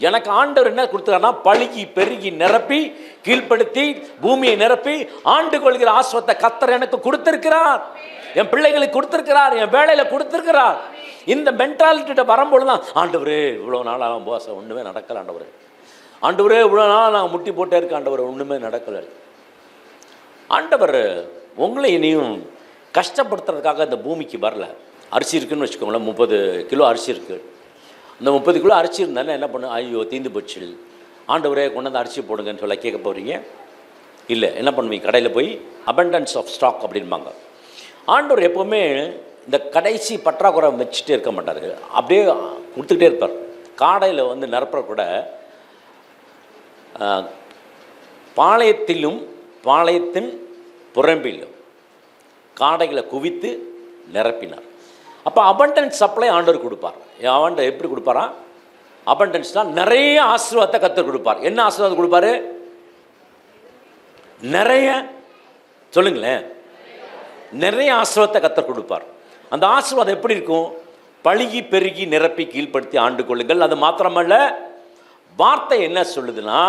Speaker 4: எனக்கு ஆண்டவர் என்ன கொடுத்துருக்காருன்னா, பழுகி பெருகி நிரப்பி கீழ்ப்படுத்தி பூமியை நிரப்பி ஆண்டு கொள்கிற ஆஸ்வத்தை கர்த்தர் எனக்கு கொடுத்திருக்கிறார், என் பிள்ளைகளுக்கு கொடுத்திருக்கிறார், என் வேலையில் கொடுத்திருக்கிறார். இந்த மென்டாலிட்டிட்ட வரும்பொழுது தான், ஆண்டவரே இவ்வளோ நாளாக போச ஒன்றுமே நடக்கலை, ஆண்டவரே இவ்வளோ நாள் நாங்கள் முட்டி போட்டே இருக்க, ஆண்டவர் ஒன்றுமே நடக்கலை. ஆண்டவர் உங்களை இனியும் கஷ்டப்படுத்துறதுக்காக இந்த பூமிக்கு வரல. அரிசி இருக்குதுன்னு வச்சுக்கோங்களேன், 30 கிலோ அரிசி இருக்குது. இந்த 30 கிலோ அரிசி இருந்தாலும் என்ன பண்ணு, ஐயோ தீந்து போச்சு, ஆண்டவரே கொண்டு வந்து அரிசி போடுங்கன்னு சொல்ல கேட்க போகிறீங்க? இல்லை, என்ன பண்ணுவீங்க? கடையில் போய் அபண்டன்ஸ் ஆஃப் ஸ்டாக் அப்படின்பாங்க. ஆண்டவர் எப்போவுமே இந்த கடைசி பற்றாக்குறை வச்சுட்டே இருக்க மாட்டார், அப்படியே கொடுத்துக்கிட்டே இருப்பார். காடையில் வந்து நிரப்புற கூட பாளையத்தின் புறம்பிலும் காடைகளை குவித்து நிரப்பினார். அப்போ அபண்டன்ஸ் சப்ளை ஆண்டவர் கொடுப்பார். ஆண்டவர் எப்படி கொடுப்பாரா? அபண்டன்ஸ்னால் நிறைய ஆசீர்வாதத்தை கர்த்தர் கொடுப்பார். என்ன ஆசீர்வாதம் கொடுப்பாரு? நிறைய சொல்லுங்களேன், நிறைய ஆசீர்வாதத்தை கர்த்தர் கொடுப்பார். அந்த ஆசீர்வாதம் எப்படி இருக்கும்? பழுகி பெருகி நிரப்பி கீழ்ப்படுத்தி ஆண்டு கொள்ளுங்கள். அது மாத்திரமல்ல, வார்த்தை என்ன சொல்லுதுன்னா,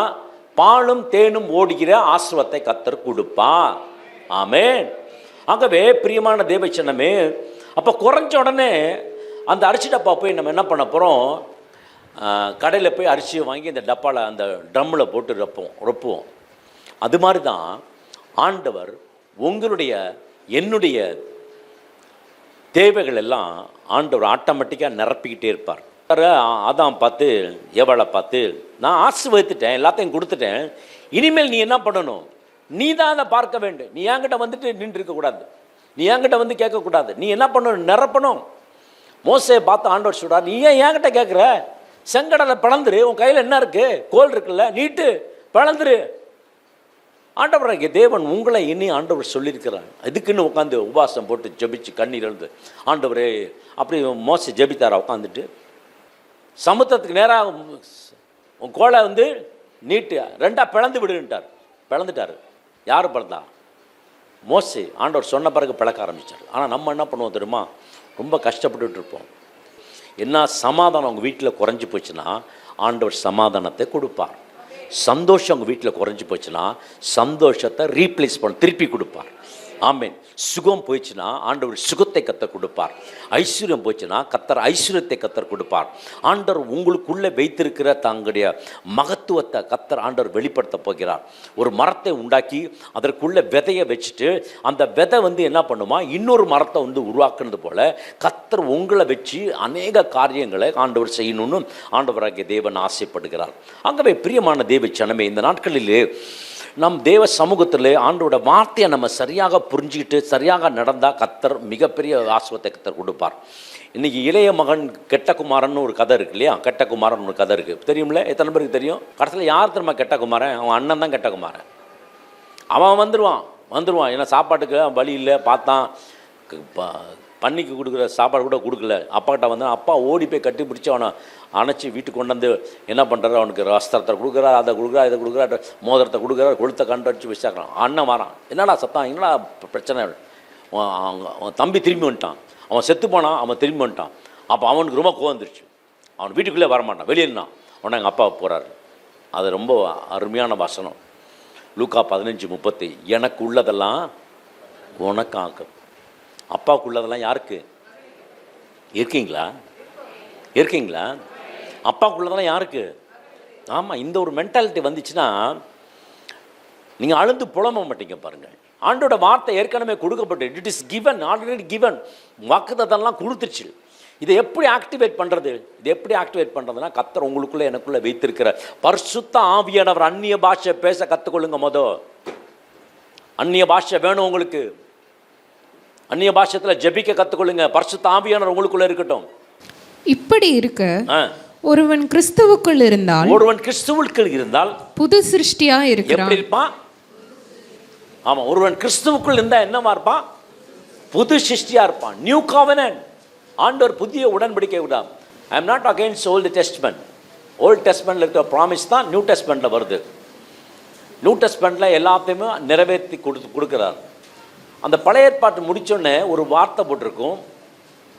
Speaker 4: பாலும் தேனும் ஓடுகிற ஆசீர்வாதத்தை கர்த்தர் கொடுப்பார். ஆமென். ஆகவே பிரியமான தேவச்சனமே, அப்போ குறைஞ்ச உடனே அந்த அரிசி டப்பா போய் நம்ம என்ன பண்ண போகிறோம்? கடையில் போய் அரிசியை வாங்கி இந்த டப்பாவில் அந்த ட்ரம்மில் போட்டு ரொப்புவோம். அது மாதிரி தான் ஆண்டவர் உங்களுடைய என்னுடைய தேவைகள் எல்லாம் ஆண்டவர் ஆட்டோமேட்டிக்காக நிரப்பிக்கிட்டே இருப்பார். அதான் பார்த்து எவளை பார்த்து, நான் ஆசீர்வதித்துட்டேன், எல்லாத்தையும் கொடுத்துட்டேன், இனிமேல் நீ என்ன பண்ணணும்? நீ தான் அதை பார்க்க வேண்டும். நீ என்கிட்ட வந்துட்டு நின்று இருக்கக்கூடாது, நீ என்கிட்ட வந்து கேட்கக்கூடாது. நீ என்ன பண்ணணும்? நிரப்பணும். மோசையை பார்த்து ஆண்டவர் சொல்றார், நீ ஏன் என்கிட்ட கேட்குற? செங்கடலை பிளந்துரு, உன் கையில் என்ன இருக்கு? கோல் இருக்குல்ல, நீட்டு பிளந்துரு. ஆண்டவராகிய தேவன் உங்களை இனி ஆண்டவர் சொல்லியிருக்கிறார். இதுக்குன்னு உட்காந்து உபவாசம் போட்டு ஜெபிச்சு கண்ணீர் எழுந்து, ஆண்டவரே அப்படி மோசை ஜெபித்தாரா? உட்காந்துட்டு சமுத்திரத்துக்கு நேராக உன் கோலை வந்து நீட்டு 2ஆக பிளந்து விடுன்ட்டார். பிளந்துட்டார். யார் பிளந்தா? மோசே. ஆண்டவர் சொன்ன பிறகு பிளக்க ஆரம்பித்தார். ஆனால் நம்ம என்ன பண்ணுவோம் தெரியுமா? ரொம்ப கஷ்டப்பட்டுட்டு இருப்போம். என்ன சமாதானம் உங்கள் வீட்டில் குறைஞ்சி போச்சுன்னா ஆண்டவர் சமாதானத்தை கொடுப்பார். சந்தோஷம் உங்கள் வீட்டில் குறைஞ்சி போச்சுன்னா சந்தோஷத்தை ரீப்ளேஸ் பண்ண திருப்பி கொடுப்பார். ஆமேன். சுகம் போயிடுச்சுன்னா ஆண்டவர் சுகத்தை கத்தர் கொடுப்பார். ஐஸ்வர்யம் போச்சுன்னா கத்தர் ஐஸ்வர்யத்தை கத்தர் கொடுப்பார். ஆண்டவர் உங்களுக்குள்ளே வைத்திருக்கிற தங்களுடைய மகத்துவத்தை கத்தர் ஆண்டவர் வெளிப்படுத்த போகிறார். ஒரு மரத்தை உண்டாக்கி அதற்குள்ளே விதையை வச்சுட்டு அந்த விதை என்ன பண்ணுமா, இன்னொரு மரத்தை உருவாக்குனது போல கத்தர் உங்களை வச்சு அநேக காரியங்களை ஆண்டவர் செய்யணும்னு ஆண்டவராகிய தேவன் ஆசைப்படுகிறார். ஆகவே பிரியமான தேவ ஜனமே, இந்த நாட்களிலே நம் தேவ சமூகத்தில் ஆண்டோட வார்த்தையை நம்ம சரியாக புரிஞ்சுக்கிட்டு சரியாக நடந்தால் கத்தர் மிகப்பெரிய ஆசீர்வாதத்தை கத்தர் கொடுப்பார். இன்றைக்கி இளைய மகன் கெட்ட குமாரன் ஒரு கதை இருக்குது இல்லையா? கெட்ட குமாரன் ஒரு கதை இருக்குது, தெரியுமில்ல? எத்தனை பேருக்கு தெரியும்? கடைசியில் யார் தெரியுமா கெட்ட குமாரன்? அவன் அண்ணன் தான் கெட்ட குமாரன். அவன் வந்துடுவான். ஏன்னா சாப்பாட்டுக்கு வழி இல்லை, பார்த்தான் பண்ணிக்கு கொடுக்குற சாப்பாடு கூட கொடுக்கல. அப்பாக்கிட்ட அப்பா ஓடி போய் கட்டி பிடிச்சி அவனை அணைச்சி வீட்டுக்கு கொண்டு வந்து என்ன பண்ணுறாரு, அவனுக்கு வஸ்திரத்தை கொடுக்குறாரு, அதை கொடுக்குறா, இதை கொடுக்குறா, மோதிரத்தை கொடுக்குறாரு, கொளுத்த கண்டு அடிச்சு வச்சாக்கிறான். அண்ணன் வரான், என்னடா சத்தம், என்னடா பிரச்சனை? அவன் தம்பி திரும்பி வந்துட்டான், அவன் செத்து போனான், அவன் திரும்பி வந்துட்டான். அப்போ அவனுக்கு ரொம்ப கோவம் வந்துருச்சு. அவன் வீட்டுக்குள்ளே வரமாட்டான், வெளியேறினான். உடனே எங்கள் அப்பா போகிறாரு. அது ரொம்ப அருமையான வசனம், லூக்கா 15:30. எனக்கு உள்ளதெல்லாம் உனக்காக. அப்பாவுக்கு உள்ளதெல்லாம் யாருக்கு? இருக்கீங்களா? அப்பாவுக்குள்ளதெல்லாம் யாருக்கு? ஆமாம். இந்த ஒரு மென்டாலிட்டி வந்துச்சுன்னா நீங்கள் அழுந்து புலம்ப மாட்டீங்க. பாருங்கள், ஆண்டோட வார்த்தை ஏற்கனவே கொடுக்கப்பட்டு, it is given, already given, வாக்குத்தத்தெல்லாம் கொடுத்துருச்சு. இதை எப்படி ஆக்டிவேட் பண்ணுறதுன்னா கர்த்தர் உங்களுக்குள்ளே எனக்குள்ளே வைத்திருக்கிற பரிசுத்த ஆவியானவர் அந்நிய பாஷை பேச கற்றுக்கொள்ளுங்க. அந்நிய பாஷை வேணும் உங்களுக்கு. அந்நிய பாஷையில் ஜெபிக்க கற்றுக்கொள்ளுங்க. பரிசுத்த ஆவியானவர் உங்களுக்குள்ளே இருக்கட்டும்.
Speaker 5: இப்படி இருக்க ஒருவன் கிறிஸ்துவுக்குள் இருந்தால் புது சிருஷ்டியா இருப்பான்.
Speaker 4: ஆமா, ஒருவன் கிறிஸ்துவுக்குள் இருந்தா என்னவா இருப்பான்? புது சிருஷ்டியா இருப்பான். New covenant. ஆண்டவர் புதிய உடன்படிக்கை விடாம். I am not against Old Testament. Old டெஸ்ட்மென்ட்ல இருக்கிற ப்ராமிஸ் தான் நியூ டெஸ்ட்மென்ட்ல வருது. நியூ டெஸ்ட்மென்ட்ல எல்லாத்தையுமே நிறைவேற்றி கொடுக்கிறார். அந்த பழைய ஏற்பாட்டு முடிச்சோடனே ஒரு வார்த்தை போட்டிருக்கும்,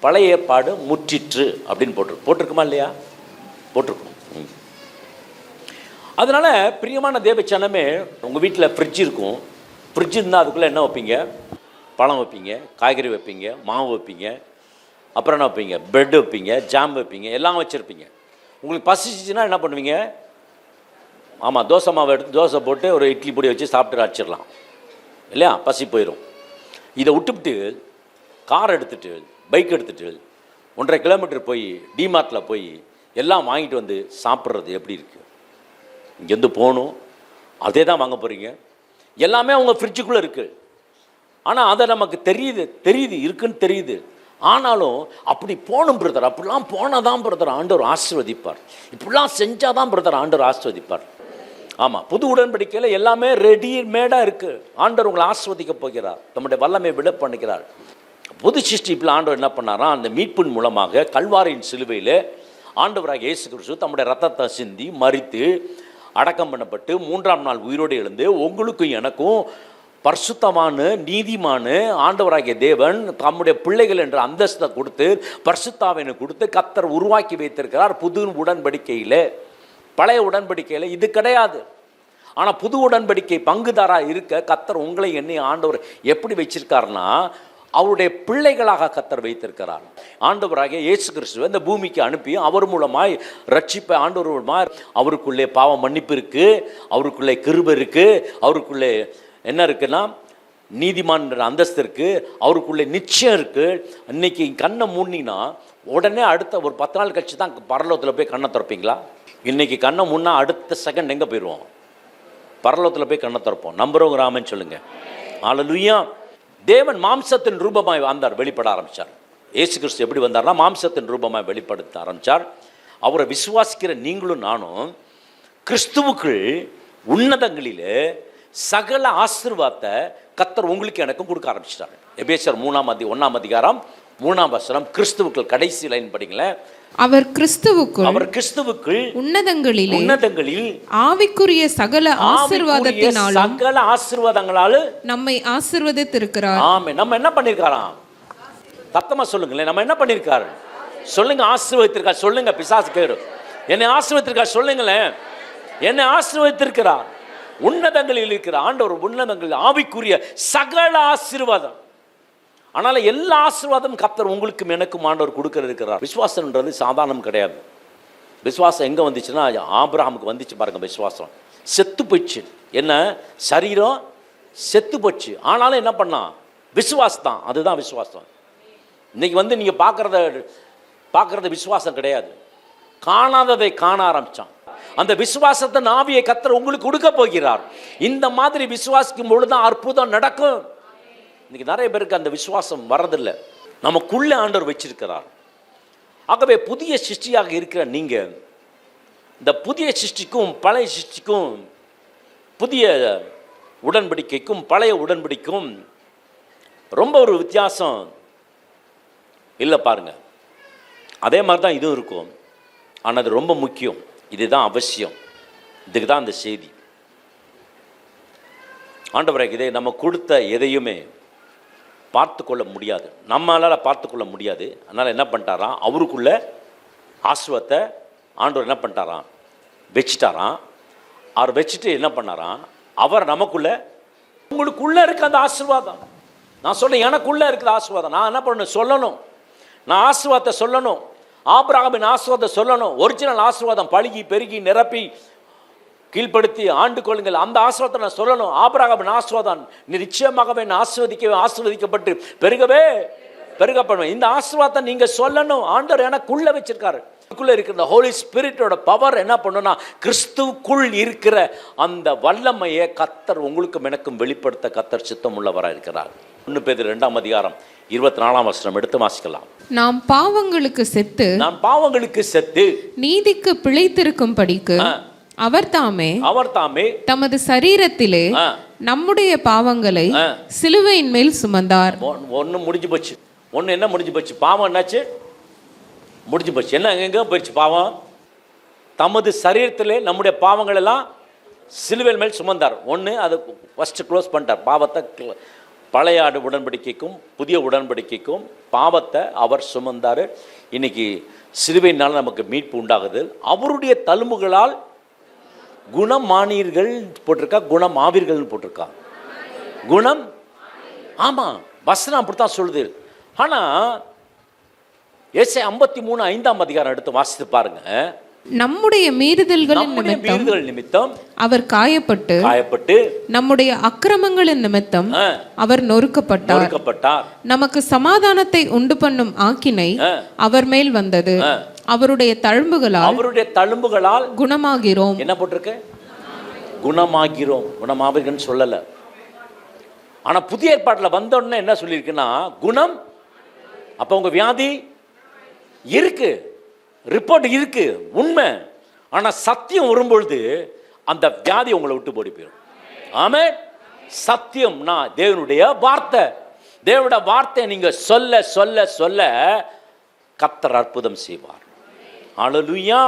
Speaker 4: பழைய ஏற்பாடு முற்றிற்று அப்படின்னு போட்டிருக்குமா இல்லையா? போட்டிருக்கும். அதனால பிரியமான தேவச்சனமே, உங்கள் வீட்டில் ஃப்ரிட்ஜ் இருக்கும். ஃப்ரிட்ஜ் இருந்தால் அதுக்குள்ளே என்ன வைப்பீங்க? பழம் வைப்பீங்க, காய்கறி வைப்பீங்க, மாவு வைப்பீங்க, அப்புறம் என்ன வைப்பீங்க? ப்ரெட் வைப்பீங்க, ஜாம் வைப்பீங்க, எல்லாம் வச்சுருப்பீங்க. உங்களுக்கு பசிச்சுன்னா என்ன பண்ணுவீங்க? ஆமாம், தோசை மாவு எடுத்து தோசை போட்டு ஒரு இட்லி பொடி வச்சு சாப்பிட்டு அடிச்சிடலாம் இல்லையா? பசி போயிடும். இதை விட்டுவிட்டு கார் எடுத்துகிட்டு, பைக் எடுத்துகிட்டு 1.5 கிலோமீட்டர் போய் டிமார்ட்டில் போய் எல்லாம் வாங்கிட்டு வந்து சாப்பிட்றது எப்படி இருக்குது? இங்கேருந்து போகணும், அதே தான் வாங்க போகிறீங்க. எல்லாமே அவங்க ஃப்ரிட்ஜுக்குள்ளே இருக்குது. ஆனால் அதை நமக்கு தெரியுது இருக்குன்னு தெரியுது. ஆனாலும் அப்படி போகணும் பிரதர், அப்படிலாம் போனால் தான் பிரதர் ஆண்டவர் ஆசீர்வதிப்பார், இப்படிலாம் செஞ்சால் தான் பிரதர் ஆண்டவர் ஆசீர்வதிப்பார். ஆமாம், புது உடன்படிக்கையில் எல்லாமே ரெடிமேடாக இருக்குது. ஆண்டவர் உங்களை ஆசீர்வதிக்க போகிறார், நம்முடைய வல்லமை விட பண்ணுகிறார். புது சிருஷ்டிப்பில் ஆண்டவர் என்ன பண்ணாரா, அந்த மீட்பின் மூலமாக கல்வாரியின் சிலுவையில் ஆண்டவராக இயேசு கிறிஸ்து தம்முடைய ரத்தத்தை சிந்தி மரித்து அடக்கம் பண்ணப்பட்டு 3ஆம் நாள் உயிரோடு எழுந்து உங்களுக்கும் எனக்கும் பரிசுத்தமான நீதிமான ஆண்டவராகிய தேவன் தம்முடைய பிள்ளைகள் என்ற அந்தஸ்தை கொடுத்து பரிசுத்தாவினை கொடுத்து கர்த்தர் உருவாக்கி வைத்திருக்கிறார் புது உடன்படிக்கையில். பழைய உடன்படிக்கையில் இது கிடையாது. ஆனால் புது உடன்படிக்கை பங்குதாராக இருக்க கர்த்தர் உங்களை என்னை ஆண்டவர் எப்படி வச்சிருக்காருன்னா, அவருடைய பிள்ளைகளாக கர்த்தர் வைத்திருக்கிறார். ஆண்டவராகிய இயேசு கிறிஸ்துவை இந்த பூமிக்கு அனுப்பி அவர் மூலமாய் ரட்சிப்பை ஆண்டவர் மூலமாக அவருக்குள்ளே பாவ மன்னிப்பு இருக்குது, அவருக்குள்ளே கிருபை இருக்குது, அவருக்குள்ளே என்ன இருக்குன்னா நீதிமான் அந்தஸ்து இருக்குது, அவருக்குள்ளே நிச்சயம் இருக்குது. இன்னைக்கு கண்ணை மூடினா உடனே அடுத்த ஒரு 10 நாள் கழிச்சு தான் பரலோகத்தில் போய் கண்ணை திறப்பீங்களா? இன்னைக்கு கண்ணை முன்னா அடுத்த செகண்ட் எங்கே போயிடுவோம்? பரலோகத்தில் போய் கண்ணை திறப்போம். நம்புறவங்க ராமன் சொல்லுங்க. ஹல்லேலூயா. தேவன் மாம்சத்தின் ரூபமாய் வந்தார், வெளிப்பட ஆரம்பித்தார். இயேசு கிறிஸ்து எப்படி வந்தார்னா மாம்சத்தின் ரூபமாய் வெளிப்படுத்த ஆரம்பித்தார். அவரை விசுவாசிக்கிற நீங்களும் நானும் கிறிஸ்துவுக்குள் உன்னதங்களிலே சகல ஆசீர்வாதத்தை கர்த்தர் உங்களுக்கு எனக்கும் கொடுக்க ஆரம்பிச்சிட்டார். எபேசியர் 1ஆம் அதிகாரம் 3ஆம் வசனம், கிறிஸ்துவுக்குள், கடைசி லைன் படிங்களேன்.
Speaker 5: அவர் கிறிஸ்துவுக்குள் உன்னதங்களில் ஆவிக்குரிய சகல ஆசீர்வாதங்களால் நம்மை ஆசீர்வதித்திருக்கிறார்.
Speaker 4: ஆமென். நம்ம என்ன பண்ணிருக்காராம்? சத்தமா சொல்லுங்களேன், நம்ம என்ன பண்ணிருக்காரு? சொல்லுங்க, ஆசீர்வதித்திருக்கார். சொல்லுங்க, பிசாசு கேடு. என்னை ஆசீர்வதித்திருக்கார். சொல்லுங்களேன், என்னை ஆசீர்வதித்திருக்கிறார். உன்னதங்களில் இருக்கிற ஆண்டவர் உன்னதங்களில் ஆவிக்குரிய சகல ஆசீர்வாதம். ஆனால் எல்லா ஆசீர்வாதம் கர்த்தர் உங்களுக்கும் எனக்கும் ஆண்டவர் கொடுக்க இருக்கிறார். விசுவாசம்ன்றது சாதாரணம் கிடையாது. விசுவாசம் எங்கே வந்துச்சுன்னா, ஆபிரகாமுக்கு வந்துச்சு பாருங்க. விசுவாசம் செத்து போச்சு. என்ன, சரீரம் செத்து போச்சு. ஆனாலும் என்ன பண்ணான்? விசுவாசம் தான். அதுதான் விசுவாசம். இன்னைக்கு நீங்கள் பார்க்கறது விசுவாசம் கிடையாது. காணாததை காண ஆரம்பிச்சான். அந்த விசுவாசத்தை ஆவியை கர்த்தர் உங்களுக்கு கொடுக்க போகிறார். இந்த மாதிரி விசுவாசிக்கும் பொழுதுதான் அற்புதம் நடக்கும். இன்னைக்கு நிறைய பேருக்கு அந்த விசுவாசம் வர்றதில்லை. நமக்குள்ள ஆண்டவர் வச்சிருக்கிறார். ஆகவே புதிய சிருஷ்டியாக இருக்கிற நீங்க இந்த புதிய சிருஷ்டிக்கும் பழைய சிருஷ்டிக்கும், புதிய உடன்படிக்கைக்கும் பழைய உடன்படிக்கும் ரொம்ப ஒரு வித்தியாசம் இல்லை பாருங்க. அதே மாதிரி தான் இதுவும் இருக்கும். ஆனால் அது ரொம்ப முக்கியம். இதுதான் அவசியம். இதுக்கு தான் அந்த செய்தி. ஆண்டவரே, இதை நம்ம கொடுத்த எதையுமே பார்த்து கொள்ள முடியாது, நம்மளால் பார்த்து கொள்ள முடியாது. அதனால் என்ன பண்ணிட்டாராம், அவருக்குள்ள ஆசீர்வாதத்தை ஆண்டவர் என்ன பண்ணிட்டாராம், வச்சுட்டாராம். அவர் வச்சுட்டு என்ன பண்ணாராம், அவர் நமக்குள்ள, உங்களுக்குள்ளே இருக்க அந்த ஆசீர்வாதம். நான் சொல்ல எனக்குள்ளே இருக்கிற ஆசீர்வாதம் நான் என்ன பண்ணணும், சொல்லணும். நான் ஆசீர்வாதத்தை சொல்லணும். ஆபிரகாமின் ஆசீர்வாதத்தை சொல்லணும். ஒரிஜினல் ஆசீர்வாதம், பழுகி பெருகி நிரப்பி கீழ்ப்படுத்தி ஆண்டு கொள்ளுங்கள். அந்த ஆசீர்வாதத்தை நான் சொல்லணும். ஆபிரகாமின் ஆசீர்வாதம், நீ நிச்சயமாகவே ஆசீர்வதிக்கப்பட்டு பெருகவே பெருகப்படுவேன். இந்த ஆசீர்வாதத்தை நீங்க சொல்லணும். ஆண்டவர் எனக்குள்ள வச்சிருக்காரு. இருக்கிற ஹோலி ஸ்பிரிட்டோட பவர் என்ன பண்ணுன்னா, கிறிஸ்துவுக்குள் இருக்கிற அந்த வல்லமையை கர்த்தர் உங்களுக்கும் எனக்கும் வெளிப்படுத்த கர்த்தர் சித்தம் உள்ளவராக இருக்கிறார். 1 பேதுரு 2ஆம் அதிகாரம் 24ஆம் வசனம் எடுத்து வாசிக்கலாம்.
Speaker 5: நாம் பாவங்களுக்கு செத்து நீதிக்கு பிழைத்திருக்கும் படிக்கு அவர் தாமே தமது சரீரத்திலே நம்முடைய பாவங்களை சிலுவையின் மேல் சுமந்தார்.
Speaker 4: ஒன்னு முடிஞ்சு போச்சு. ஒன்னு என்ன முடிஞ்சு போச்சு? பாவம் என்னாச்சு? முடிஞ்சு போச்சு. என்ன எங்க போயிடுச்சு பாவம்? தமது சரீரத்திலே நம்முடைய பாவங்கள் எல்லாம் சிலுவையின் மேல் சுமந்தார். ஒன்று அது ஃபர்ஸ்ட் க்ளோஸ் பண்ணிட்டார். பாவத்தை பழைய உடன்படிக்கைக்கும் புதிய உடன்படிக்கைக்கும் பாவத்தை அவர் சுமந்தார். இன்னைக்கு சிலுவையினால் நமக்கு மீட்பு உண்டாகுது. அவருடைய தழும்புகளால் குணமானீர்கள் போட்டிருக்கா, குணம் ஆவீர்கள் போட்டிருக்கா. குணம், ஆமாம், வசனம் அப்படித்தான் சொல்லுது. ஆனால் ஏசாயா 53:5ஆம் அதிகாரம் எடுத்து வாசித்து பாருங்க.
Speaker 5: நம்முடைய மீறுதல்களின் நிமித்தம் அவர் காயப்பட்டு நம்முடைய அக்கிரமங்களின் நிமித்தம் அவர் நொறுக்கப்பட்டார். நமக்கு சமாதானத்தை உண்டு பண்ணும் ஆக்கினை அவர் மேல் வந்தது. அவருடைய தழும்புகளால் குணமாகிறோம்.
Speaker 4: என்ன போட்டிருக்கு? குணமாகிறோம். குணமாவீர்கள் சொல்லல. ஆனா புதிய ஏற்பாட்டில் வந்த உடனே என்ன சொல்லியிருக்குன்னா, குணம். அப்ப உங்க வியாதி இருக்கு, ரிப்போர்ட் இருக்கு, உண்மை. ஆனா சத்தியம் வரும்பொழுது அந்த வியாதி உங்களை விட்டு போடி போயிடும். ஆமென். சத்தியம்னா தேவனுடைய வார்த்தை. தேவனுடைய வார்த்தை நீங்க சொல்ல சொல்ல சொல்ல கர்த்தர் அற்புதம் செய்வார். ஹல்லேலூயா.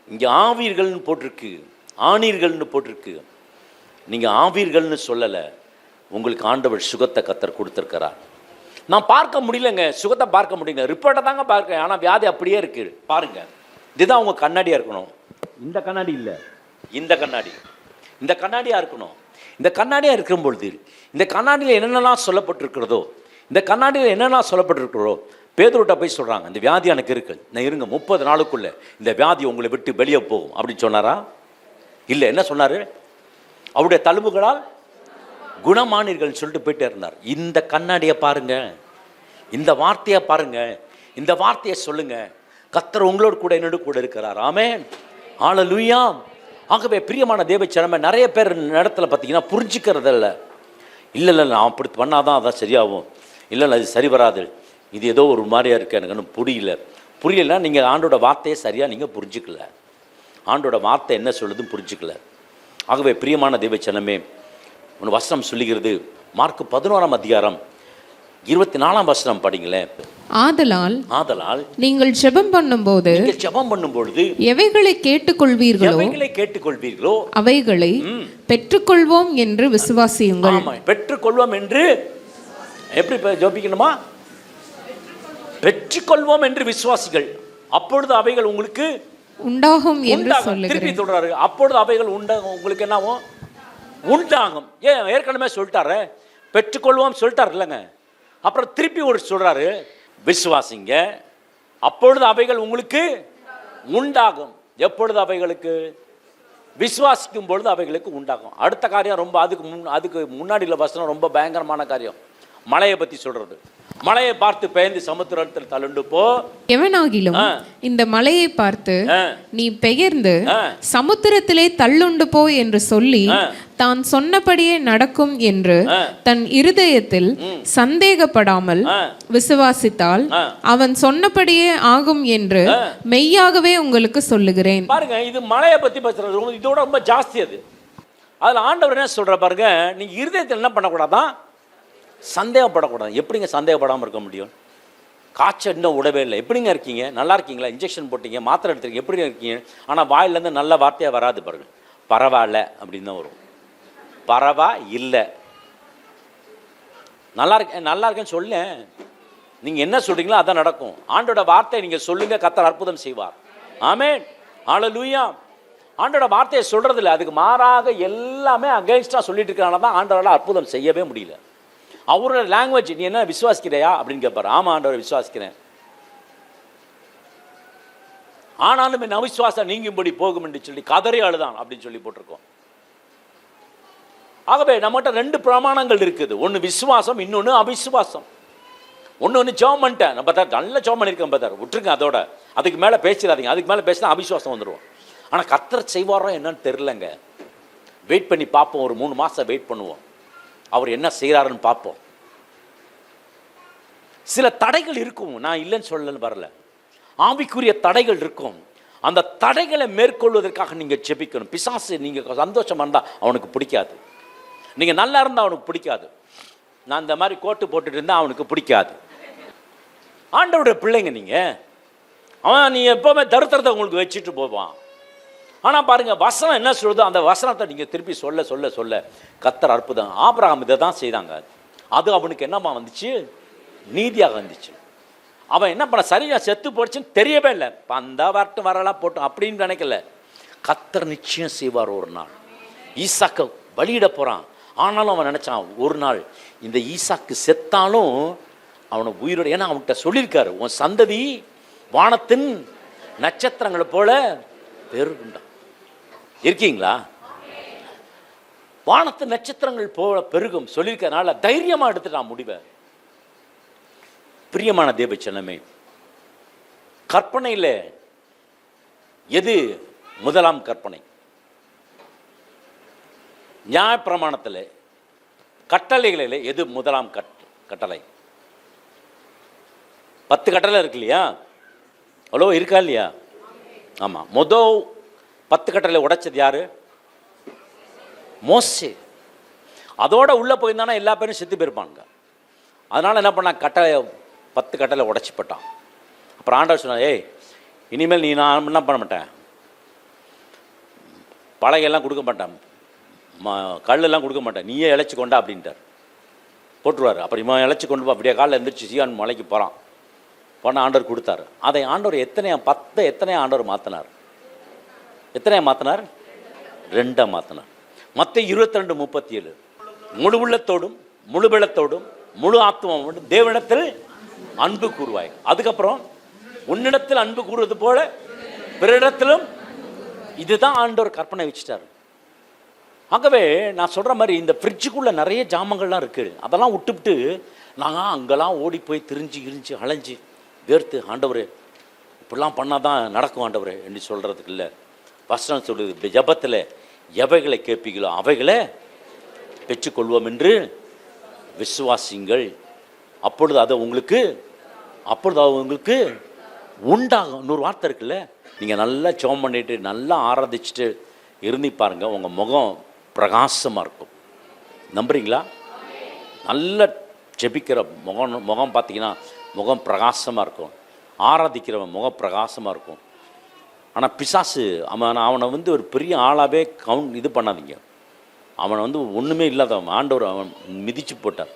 Speaker 4: இங்க ஆவீர்கள்னு போட்டிருக்கு, ஆனீர்கள்னு போட்டிருக்கு. நீங்க ஆவீர்கள்னு சொல்லல. உங்களுக்கு ஆண்டவர் சுகத்தை கர்த்தர் கொடுத்திருக்கிறார். நான் பார்க்க முடியலங்க, சுகத்தை பார்க்க முடியல, ரிப்போர்ட்டை தாங்க பார்க்க. ஆனால் வியாதி அப்படியே இருக்கு பாருங்க. இதுதான் உங்க கண்ணாடியா இருக்கணும். இந்த கண்ணாடி இல்லை, இந்த கண்ணாடியா இருக்கணும். இந்த கண்ணாடியா இருக்கும் பொழுது இந்த கண்ணாடியில் என்னென்னலாம் சொல்லப்பட்டிருக்கிறதோ, இந்த கண்ணாடியில் என்னென்ன சொல்லப்பட்டிருக்கிறதோ, பேதுருட்ட போய் சொல்றாங்க, இந்த வியாதி எனக்கு இருக்கு, நான் இருங்க 30 நாளுக்குள்ள இந்த வியாதி உங்களை விட்டு வெளியே போகும் அப்படின்னு சொன்னாரா? இல்லை. என்ன சொன்னாரு? அவருடைய தழும்புகளால் குணமானீர்கள் சொல்லிட்டு போயிட்டே இருந்தார். இந்த கண்ணாடியை பாருங்க, இந்த வார்த்தையை பாருங்க, இந்த வார்த்தையை சொல்லுங்க. கர்த்தர் உங்களோடு கூட என்னோடு கூட இருக்கிறார். ஆமென். ஹல்லேலூயா. ஆகவே பிரியமான தேவச்சனமே, நிறைய பேர் இடத்துல பார்த்தீங்கன்னா புரிஞ்சுக்கிறது இல்லை, நான் அப்படி பண்ணாதான் அதான் சரியாகும், இல்லை அது சரி வராது, இது ஏதோ ஒரு மாதிரியா இருக்கு, எனக்கு ஒன்றும் புரியல. நீங்கள் ஆண்டோட வார்த்தையை சரியாக நீங்கள் புரிஞ்சுக்கல, ஆண்டோட வார்த்தை என்ன சொல்லுதுன்னு புரிஞ்சுக்கல. ஆகவே பிரியமான தேவச்சனமே, ஒரு வசனம் சொல்லுகிறது, மார்க் 11ஆம் அதிகாரம் 24ஆம் வசனம் படிங்களேன்.
Speaker 5: ஆதலால் நீங்கள் ஜெபம் பண்ணும்போது எவைகளை கேட்டுக்கொள்வீர்களோ அவைகளை பெற்றுக்கொள்வோம் என்று விசுவாசியுங்கள்.
Speaker 4: பெற்றுக்கொள்வோம் என்று எப்படி ஜெபிக்கணுமா? பெற்றுக்கொள்வோம் என்று விசுவாசிகள், அப்பொழுது அவைகள் உங்களுக்கு
Speaker 5: உண்டாகும் என்று
Speaker 4: திருப்பி
Speaker 5: சொல்லுகிறேன்.
Speaker 4: சொல்றாரு, அப்பொழுது அவைகள் உண்டாகும், உங்களுக்கு என்னவும் உண்டாகும். ஏன் ஏற்கனவே சொல்லிட்டாரு, பெற்றுக்கொள்வோம் சொல்லிட்டாரு இல்லைங்க. அப்புறம் திருப்பி ஒரு சொல்றாரு, விசுவாசிங்க, அப்பொழுது அவைகள் உங்களுக்கு உண்டாகும். எப்பொழுது அவைகளுக்கு? விசுவாசிக்கும் பொழுது அவைகளுக்கு உண்டாகும். அடுத்த காரியம் ரொம்ப அதுக்கு முன்னாடி உள்ள வசனம் ரொம்ப பயங்கரமான காரியம். மலையை பற்றி சொல்றது. மலையை பார்த்து பெயர்ந்து சமுத்திரத்தில் தள்ளுண்டு போ.
Speaker 5: எவனாகிலும் இந்த மலையை பார்த்து நீ பெயர்ந்து சமுத்திரத்திலே தள்ளுண்டு போ என்று சொல்லி தான் சொன்னபடியே நடக்கும் என்று தன் இருதயத்தில் சந்தேகப்படாமல் விசுவாசித்தால் அவன் சொன்னபடியே ஆகும் என்று மெய்யாகவே உங்களுக்கு சொல்லுகிறேன்.
Speaker 4: பாருங்க, இது மலையை பத்தி பேசுறது, இதோட ரொம்ப ஜாஸ்தி அது. அதுல ஆண்டவர் என்ன சொல்ற பாருங்க, நீங்க இருதயத்தில் என்ன பண்ணக்கூடாதான்? சந்தேகப்படக்கூடாது. எப்படிங்க சந்தேகப்படாமல் இருக்க முடியும்? காய்ச்சல் இன்னும் விடவே இல்லை, எப்படிங்க இருக்கீங்க? நல்லா இருக்கீங்களா? இன்ஜெக்ஷன் போட்டீங்க, மாத்திரை எடுத்துருக்கீங்க, எப்படி இருக்கீங்க? ஆனால் வாயிலேருந்து நல்ல வார்த்தையாக வராது பாருங்க. பரவாயில்ல அப்படின்னு தான் வரும். பரவா இல்லை, நல்லா இருக்கேன்னு சொல்ல. நீங்கள் என்ன சொல்கிறீங்களோ அதான் நடக்கும். ஆண்டோட வார்த்தையை நீங்கள் சொல்லுங்க, கர்த்தர் அற்புதம் செய்வார். ஆமென், ஹல்லேலூயா. ஆண்டோட வார்த்தையை சொல்கிறது இல்லை, அதுக்கு மாறாக எல்லாமே அகைன்ஸ்டாக சொல்லிட்டு இருக்கிறனால தான் ஆண்டவரால் அற்புதம் செய்யவே முடியல. அவரோட லாங்குவேஜ், நீ என்ன விசுவாசிக்கிறையா அப்படின்னு கேட்பாரு. ஆமா ஆண்டவரை விசுவாசிக்கிறேன், ஆனாலும் என் அவிசுவாசம் நீங்கும்படி போகும் என்று சொல்லி கதறி அழுதான் அப்படின்னு சொல்லி போட்டிருக்கோம். ஆகவே நம்மகிட்ட ரெண்டு பிரமாணங்கள் இருக்குது. ஒன்று விசுவாசம், இன்னொன்று அவிசுவாசம். ஒன்று ஜெபம் பண்ணிட்டேன், நம்ம பார்த்தார் நல்ல ஜெபம் பண்ணியிருக்கேன் பார்த்தார், விட்டுருங்க அதோட, அதுக்கு மேலே பேசிடாதீங்க. அதுக்கு மேலே பேசினா அவிசுவாசம் வந்துடுவோம். ஆனால் கர்த்தர் செய்வாரோ என்னன்னு தெரிலங்க. வெயிட் பண்ணி பார்ப்போம், ஒரு 3 மாதம் வெயிட் பண்ணுவோம், அவர் என்ன செய்கிறாருன்னு பார்ப்போம். சில தடைகள் இருக்கும், நான் இல்லைன்னு சொல்லலன்னு வரல, ஆவிக்குரிய தடைகள் இருக்கும். அந்த தடைகளை மேற்கொள்வதற்காக நீங்கள் ஜெபிக்கணும். பிசாசு நீங்கள் சந்தோஷமாக இருந்தால் அவனுக்கு பிடிக்காது, நீங்கள் நல்லா இருந்தால் அவனுக்கு பிடிக்காது. நான் இந்த மாதிரி கோட்டு போட்டுட்டு இருந்தால் அவனுக்கு பிடிக்காது. ஆண்டவருடைய பிள்ளைங்க நீங்கள், அவன் நீ எப்போவுமே தருத்திரத்தை உங்களுக்கு வச்சுட்டு போவான். ஆனால் பாருங்கள், வசனம் என்ன சொல்லுதோ அந்த வசனத்தை நீங்கள் திருப்பி சொல்ல சொல்ல சொல்ல கர்த்தர் அற்புதம். ஆபிரகாம் இதை தான் செய்தாங்க. அது அவனுக்கு என்னம்மா வந்துச்சு? நீதியாக வந்துச்சு. அவன் என்ன பண்ண, சரியா செத்து போடுச்சுன்னு தெரியவே இல்லை. அந்த வரட்டும் வரலாம் போட்டோம் அப்படின்னு நினைக்கல. கர்த்தர் நிச்சயம் செய்வார். ஒரு நாள் ஈசாக்க பலியிட போகிறான். ஆனாலும் அவன் நினச்சான், ஒரு நாள் இந்த ஈசாக்கு செத்தாலும் அவனை உயிரோட, ஏன்னா அவன்கிட்ட சொல்லியிருக்காரு, உன் சந்ததி வானத்தின் நட்சத்திரங்களை போல பெருகுண்டான். இருக்கீங்களா? வானத்து நட்சத்திரங்கள் போல பெருகும் சொல்லியிருக்கனால தைரியமாக எடுத்துட்டான் முடிவை. பிரியமான தேவ ஜனமே, கற்பனையில் எது முதலாம் கற்பனை? நியாயப்பிரமாணத்தில் கட்டளைகளில் எது முதலாம் கட்டளை? 10 கட்டளை இருக்கு இல்லையா? அவ்வளோ இருக்கா இல்லையா? ஆமாம், 10 கட்டளை உடைச்சது யாரு? மோசே. அதோட உள்ளே போயிருந்தானா எல்லா பேரும் செத்து போயிருப்பாங்க. அதனால் என்ன பண்ணான், 10 கட்டளை உடைச்சி போட்டான். அப்புறம் ஆண்டவர் சொன்னார், ஏய் இனிமேல் நான் என்ன பண்ண மாட்டேன், பலகையெல்லாம் கொடுக்க மாட்டேன், கல்லெல்லாம் கொடுக்க மாட்டேன், நீயே இழைச்சி கொண்டா அப்படின்ட்டார். போட்டுருவார். அப்புறம் இவன் இழைச்சி கொண்டு போ, அப்படியே காலில் எழுந்திரிச்சு சீயான் மலைக்கு போகிறான். போனால் ஆண்டவர் கொடுத்தாரு. அதை ஆண்டவர் எத்தனையா ஆண்டவர் மாற்றினார்? எத்தனையா மாற்றினார்? 2 மாற்றினார். மத்தேயு 22:37 முழு உள்ளத்தோடும் முழு பலத்தோடும் முழு ஆத்மாவோடும் தேவனிடத்தில் அன்பு கூறுவாய். அதுக்கப்புறம் உன்னிடத்தில் அன்பு கூறுவது போல பிறரிடத்திலும். இதுதான் ஆண்டவர் கற்பனை வச்சுட்டார். ஆகவே நான் சொல்கிற மாதிரி இந்த ஃப்ரிட்ஜுக்குள்ளே நிறைய ஜாமங்கள்லாம் இருக்குது. அதெல்லாம் விட்டுவிட்டு நாங்கள் அங்கெல்லாம் ஓடி போய் திரிஞ்சு அலைஞ்சு வேர்த்து, ஆண்டவர் இப்படிலாம் பண்ணால் தான் நடக்கும் ஆண்டவர் என்று சொல்கிறதுக்கு இல்லை. வசனம் சொல்லுது, ஜபத்தில் எவைகளை கேட்பீங்களோ அவைகளை பெற்றுக்கொள்வோம் என்று விசுவாசிங்கள், அப்பொழுது அது உங்களுக்கு உண்டாகும். இன்னொரு வார்த்தை இருக்குல்ல, நீங்கள் நல்லா ஜெபம் பண்ணிட்டு நல்லா ஆராதிச்சுட்டு இருந்து பாருங்க, உங்கள் முகம் பிரகாசமாக இருக்கும். நம்புறீங்களா? நல்ல ஜெபிக்கிற முகம் பார்த்தீங்கன்னா முகம் பிரகாசமாக இருக்கும். ஆராதிக்கிறவன் முகம் பிரகாசமாக இருக்கும். ஆனால் பிசாசு அவனை ஒரு பெரிய ஆளாகவே இது பண்ணாதீங்க. அவனை ஒன்றுமே இல்லாதவன் ஆண்டவர் அவன் மிதித்து போட்டார்.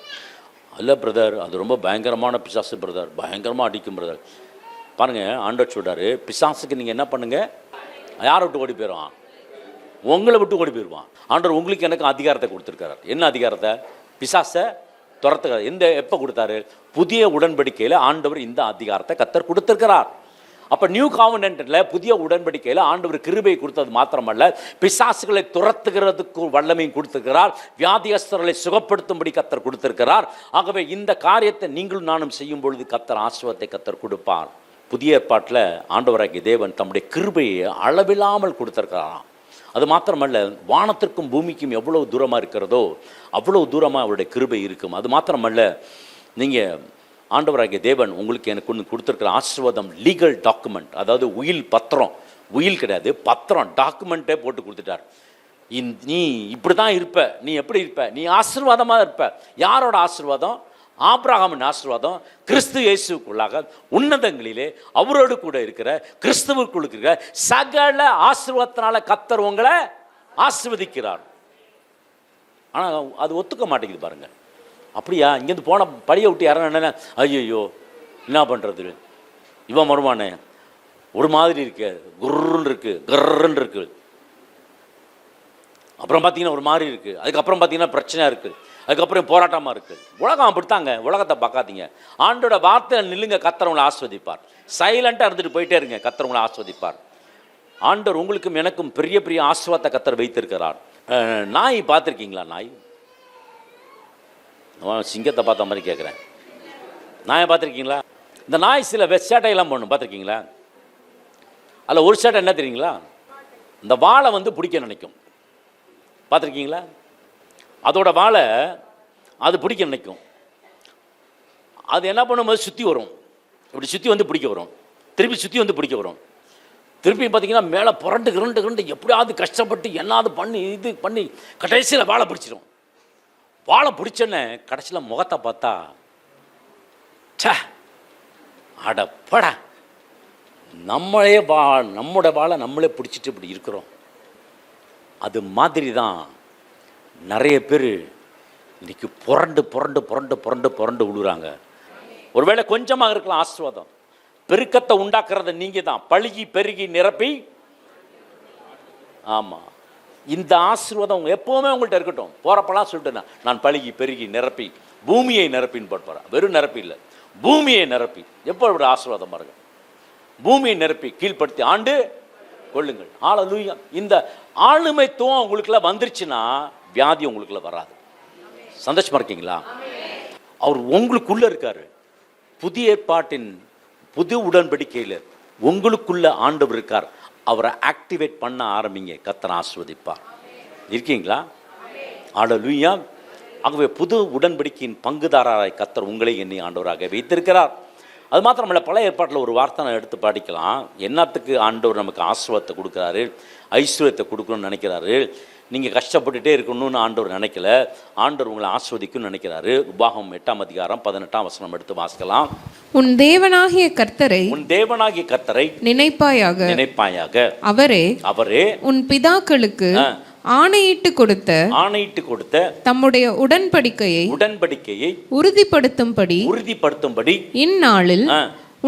Speaker 4: அல்ல பிரதர், அது ரொம்ப பயங்கரமான பிசாசு பிரதர், பயங்கரமாக அடிக்கும் பிரதர். பாருங்கள், ஆண்டவர் சொல்கிறாரு, பிசாசுக்கு நீங்கள் என்ன பண்ணுங்கள், யாரை விட்டு ஓடி போயிடுவான்? உங்களை விட்டு ஓடி போயிடுவான். ஆண்டவர் உங்களுக்கு எனக்கு அதிகாரத்தை கொடுத்துருக்காரு. என்ன அதிகாரத்தை? பிசாசை துரத்துக்கிறார். எப்போ கொடுத்தாரு? புதிய உடன்படிக்கையில் ஆண்டவர் இந்த அதிகாரத்தை கர்த்தர் கொடுத்துருக்கிறார். அப்போ நியூ காவனன்ட்ல புதிய உடன்படிக்கையில் ஆண்டவர் கிருபை கொடுத்தது மாத்திரமல்ல, பிசாசுகளை துரத்துகிறதுக்கு வல்லமையும் கொடுத்திருக்கிறார், வியாதியஸ்தர்களை சுகப்படுத்தும்படி கர்த்தர் கொடுத்திருக்கிறார். ஆகவே இந்த காரியத்தை நீங்களும் நானும் செய்யும் பொழுது கர்த்தர் ஆசீர்வாதத்தை கர்த்தர் கொடுப்பார். புதிய ஏற்பாட்டில் ஆண்டவராகிய தேவன் தம்முடைய கிருபையை அளவில்லாமல் கொடுத்திருக்கிறாராம். அது மாத்திரமல்ல, வானத்திற்கும் பூமிக்கும் எவ்வளவு தூரமாக இருக்கிறதோ அவ்வளவு தூரமாக அவருடைய கிருபை இருக்கும். அது மாத்திரமல்ல, நீங்கள் ஆண்டவராகிய தேவன் உங்களுக்கு எனக்கு ஒன்று கொடுத்துருக்கிற ஆசீர்வாதம் லீகல் டாக்குமெண்ட், அதாவது உயில் பத்திரம், உயில் கிடையாது பத்திரம், டாக்குமெண்ட்டே போட்டு கொடுத்துட்டார். நீ இப்படி தான் இருப்ப, நீ எப்படி இருப்ப, நீ ஆசீர்வாதமாக இருப்ப. யாரோட ஆசீர்வாதம்? ஆபிரகாமின் ஆசீர்வாதம். கிறிஸ்து இயேசுக்குள்ளாக உன்னதங்களிலே அவரோடு கூட இருக்கிற கிறிஸ்துவுக்குள் இருக்கிற சகல ஆசீர்வாதத்தினால கர்த்தர் உங்களை ஆசீர்வதிக்கிறார். ஆனால் அது ஒத்துக்க மாட்டேங்குது பாருங்கள். அப்படியா? இங்கேருந்து போன படியை விட்டு யாரும் என்ன, ஐயோ என்ன பண்ணுறது, இவன் வருமானே ஒரு மாதிரி இருக்கு, குர்ன்னு இருக்கு, கர்ன்னு இருக்கு, அப்புறம் பார்த்தீங்கன்னா ஒரு மாதிரி இருக்குது, அதுக்கப்புறம் பார்த்தீங்கன்னா பிரச்சனையாக இருக்குது, அதுக்கப்புறம் போராட்டமாக இருக்குது. உலகம் அப்படித்தாங்க. உலகத்தை பார்க்காதீங்க. ஆண்டோட வார்த்தை நில்லுங்க, கர்த்தர் உங்களை ஆஸ்வதிப்பார். சைலண்ட்டாக இருந்துட்டு போயிட்டே இருங்க, கர்த்தர் உங்களை ஆஸ்வதிப்பார். ஆண்டவர் உங்களுக்கும் எனக்கும் பெரிய பெரிய ஆசீர்வாதத்தை கர்த்தர் வைத்திருக்கிறார். நாய் பார்த்துருக்கீங்களா? நாய், சிங்கத்தை பார்த்த மாதிரி கேட்குறேன். நாயை பார்த்துருக்கீங்களா? இந்த நாய் சில சேட்டையெல்லாம் பண்ணும், பார்த்துருக்கீங்களா? அதில் ஒரு சேட்டை என்ன தெரியுங்களா? இந்த வாழை வந்து பிடிக்க நினைக்கும், பார்த்துருக்கீங்களா? அதோட வாழை அது பிடிக்க நினைக்கும். அது என்ன பண்ணும்போது சுற்றி வரும், இப்படி சுற்றி வந்து பிடிக்க வரும், திருப்பி சுற்றி வந்து பிடிக்க வரும். திருப்பி பார்த்தீங்கன்னா மேலே புரண்டு கிரண்டு கிரண்டு எப்படியாவது கஷ்டப்பட்டு என்னாவது பண்ணி இது பண்ணி கடைசியில் வாழை பிடிச்சிடும். வாழை பிடிச்சோன்னே கடைசியில் முகத்தை பார்த்தா, சே அடப்பட, நம்மளோட வாழை நம்மளே பிடிச்சிட்டு இப்படி இருக்கிறோம். அது மாதிரி தான் நிறைய பேர் இன்னைக்கு புரண்டு புரண்டு புரண்டு புரண்டு புரண்டு விடுறாங்க. ஒருவேளை கொஞ்சமாக இருக்கலாம் ஆசீர்வாதம், பெருக்கத்தை உண்டாக்குறத நீங்கள் தான். பழுகி பெருகி நிரப்பி, ஆமாம், இந்த ஆசீர்வாதம் எப்போவுமே உங்கள்கிட்ட இருக்கட்டும். போகிறப்பெல்லாம் சொல்லிட்டு நான் பழுகி பெருகி நிரப்பி பூமியை நிரப்பின்னு போட்டு, வெறும் நிரப்பி இல்லை, பூமியை நிரப்பி. எப்போ ஒரு ஆசீர்வாதம் பாருங்க, பூமியை நிரப்பி கீழ்ப்படுத்தி ஆண்டு கொள்ளுங்கள். ஹல்லேலூயா. இந்த ஆளுமைத்துவம் உங்களுக்குள்ள வந்துருச்சுன்னா வியாதி உங்களுக்குள்ள வராது. சந்தோஷமா இருக்கீங்களா? அவர் உங்களுக்குள்ள இருக்காரு. புதிய ஏற்பாட்டின் புது உடன்படிக்கையில் உங்களுக்குள்ள ஆண்டவர் இருக்கார். அவரை ஆக்டிவேட் பண்ண ஆரம்பிங்க, கர்த்தர் ஆசீர்வதிப்பார். இருக்கீங்களா? ஹல்லேலூயா. ஆகவே புது உடன்படிக்கையின் பங்குதாரராய் கர்த்தர் உங்களை எண்ணி ஆண்டவராக வைத்திருக்கிறார். அது மாத்திரமல்ல, பழைய ஏற்பாட்டில் ஒரு வார்த்தை நான் எடுத்து படிக்கலாம். என்னத்துக்கு ஆண்டவர் நமக்கு ஆசீர்வாதத்தை கொடுக்குறாரு, ஐஸ்வர்யத்தை கொடுக்கணும்னு நினைக்கிறாரு. நீங்கள் கஷ்டப்பட்டுட்டே இருக்கணும்னு ஆண்டவர் நினைக்கல, ஆண்டவர் உங்களை ஆசீர்வதிக்கும்னு நினைக்கிறாரு. உபாகமம் 8ஆம் அதிகாரம் 18ஆம் வசனம் எடுத்து வாசிக்கலாம்.
Speaker 5: உன் தேவனாகிய கர்த்தரை
Speaker 4: நினைப்பாயாக, அவரே
Speaker 5: உன் பிதாக்களுக்கு ஆணையிட்டு கொடுத்த தம்முடைய உடன்படிக்கையை உறுதிப்படுத்தும்படி இந்நாளில்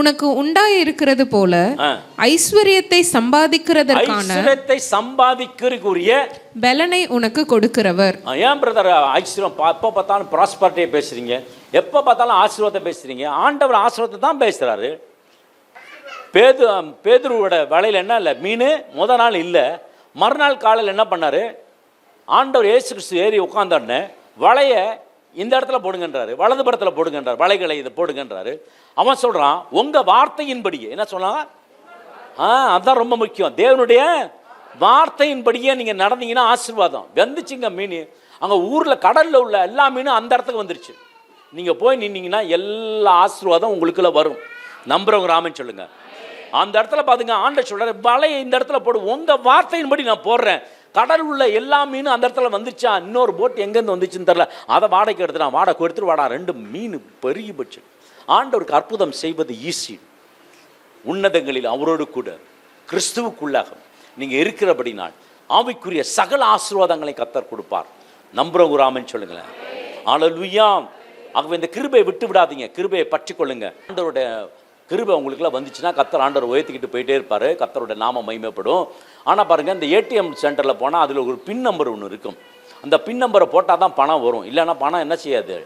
Speaker 5: உனக்கு உண்டாயிருக்கிறது போல ஐஸ்வர்யத்தை சம்பாதிக்கிறதுக்குரிய பலனை உனக்கு கொடுக்கிறவர்.
Speaker 4: ஏன் பிரதர் ஐஸ்வர்யம் எப்போ பார்த்தாலும் ப்ராஸ்பரிட்டியை பேசுறீங்க, எப்போ பார்த்தாலும் ஆசீர்வாதத்தை பேசுறீங்க? ஆண்டவர் ஆசீர்வாதத்தை தான் பேசுறாரு. பேதுருவோட வலையில் என்ன இல்லை, மீன் முத நாள் இல்லை, மறுநாள் காலையில் என்ன பண்ணாரு? ஆண்டவர் இயேசு கிறிஸ்து ஏறி உட்கார்ந்தோடனே வலையை இந்த இடத்துல போடுங்கன்றாரு, வலது படத்தில் போடுங்கன்றார், வலைகளை இதை போடுங்கன்றாரு. அவன் சொல்கிறான், உங்கள் வார்த்தையின்படியே என்ன சொன்னாங்க? அதுதான் ரொம்ப முக்கியம். தேவனுடைய வார்த்தையின்படியே நீங்கள் நடந்தீங்கன்னா ஆசீர்வாதம் வந்துச்சுங்க. மீன் அங்கே ஊரில் கடலில் உள்ள எல்லா மீனும் அந்த இடத்துக்கு வந்துருச்சு. நீங்கள் போய் நின்னீங்கன்னா எல்லா ஆசீர்வாதம் உங்களுக்குள்ள வரும். நம்புறவங்க ராமன் சொல்லுங்க. அந்த இடத்துல பார்த்துங்க, ஆண்டவர் சொல்கிறார், வலையை இந்த இடத்துல போடு, உங்கள் வார்த்தையின்படி நான் போடுறேன். கடல் உள்ள எல்லா மீனும் அந்த இடத்துல வந்துச்சா, இன்னொரு போட் எங்கேருந்து வந்துச்சுன்னு தெரில, அதை வாடகை எடுத்துட்டான். வாடகை எடுத்துட்டு வாடா, 2 மீன் பெருகி போச்சு. ஆண்டவருக்கு அற்புதம் செய்வது ஈஸி. உன்னதங்களில் அவரோடு கூட கிறிஸ்துவுக்குள்ளாக நீங்கள் இருக்கிறபடினால் ஆவிக்குரிய சகல ஆசீர்வாதங்களை கர்த்தர் கொடுப்பார். நம்புறவங்க ராமன் சொல்லுங்களேன். ஹல்லேலூயா. ஆகவே இந்த கிருபையை விட்டு விடாதீங்க, கிருபையை பற்றி கொள்ளுங்க. ஆண்டவருடைய கிருபை உங்களுக்குலாம் வந்துச்சுன்னா கர்த்தர் ஆண்டவர் உயர்த்திக்கிட்டு போயிட்டே இருப்பார், கர்த்தருடைய நாமம் மகிமைப்படும். ஆனால் பாருங்கள், இந்த ஏடிஎம் சென்டரில் போனால் அதில் ஒரு பின் நம்பர் ஒன்று இருக்கும். அந்த பின் நம்பரை போட்டால் தான் பணம் வரும், இல்லைன்னா பணம் என்ன செய்யாது,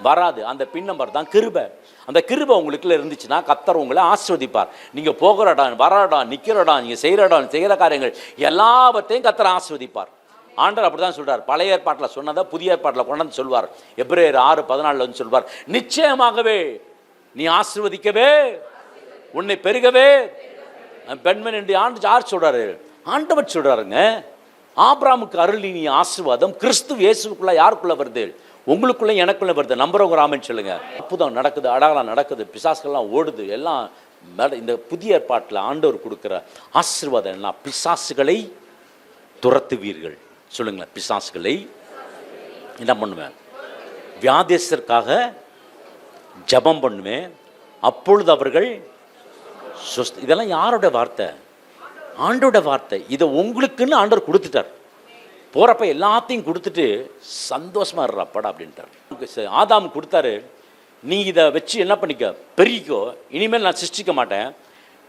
Speaker 4: வராது. அந்த பின் நம்பர் தான் கிருபை. அந்த கிருபை உங்களுக்குள்ள இருந்துச்சுன்னா கர்த்தர் உங்களை ஆசீர்வதிப்பார். நீங்கள் போகிற இடம், வர இடம், நிற்கிற இடம், நீங்கள் செய்கிற இடம், செய்கிற காரியங்கள் எல்லாவற்றையும் கர்த்தர் ஆசீர்வதிப்பார். ஆண்டவர் அப்படி தான் சொல்கிறார். பழைய ஏற்பாட்டில் சொன்னதை புதிய ஏற்பாட்டில் கொண்டாந்து சொல்வார். எபிரேயர் 6:14 வந்து சொல்வார், நிச்சயமாகவே நீ ஆசீர்வதிக்கவே, உன்னை பெருகவே பெண்மணி என்று யார் சொல்கிறாரு? ஆண்டவர் சொல்கிறாருங்க. ஆபிரகாமுக்கு அருளி நீ ஆசீர்வாதம் கிறிஸ்து இயேசுக்குள்ளே யாருக்குள்ளே வருது? உங்களுக்குள்ளே எனக்குள்ளே வருது. நம்புறவங்க ராமன் சொல்லுங்க. அற்புதம் நடக்குது, அடகாலம் நடக்குது, பிசாசுகள்லாம் ஓடுது. எல்லாம் இந்த புதிய ஏற்பாட்டில் ஆண்டவர் கொடுக்குற ஆசீர்வாதம் என்ன? பிசாசுகளை துரத்துவீர்கள். சொல்லுங்களேன், பிசாசுகளை என்ன பண்ணுவேன்? வியாதியஸ்தருக்காக ஜபம் பண்ணுவேன், அப்பொழுது அவர்கள் இதெல்லாம் யாரோட வார்த்தை? ஆண்டோட வார்த்தை. இதை உங்களுக்குன்னு ஆண்டவர் கொடுத்துட்டார். போகிறப்ப எல்லாத்தையும் கொடுத்துட்டு சந்தோஷமாக இருறாப்படா அப்படின்ட்டார். ஆதாம் கொடுத்தாரு, நீ இதை வச்சு என்ன பண்ணிக்க, பெருகிக்கோ, இனிமேல் நான் சிருஷ்டிக்க மாட்டேன்,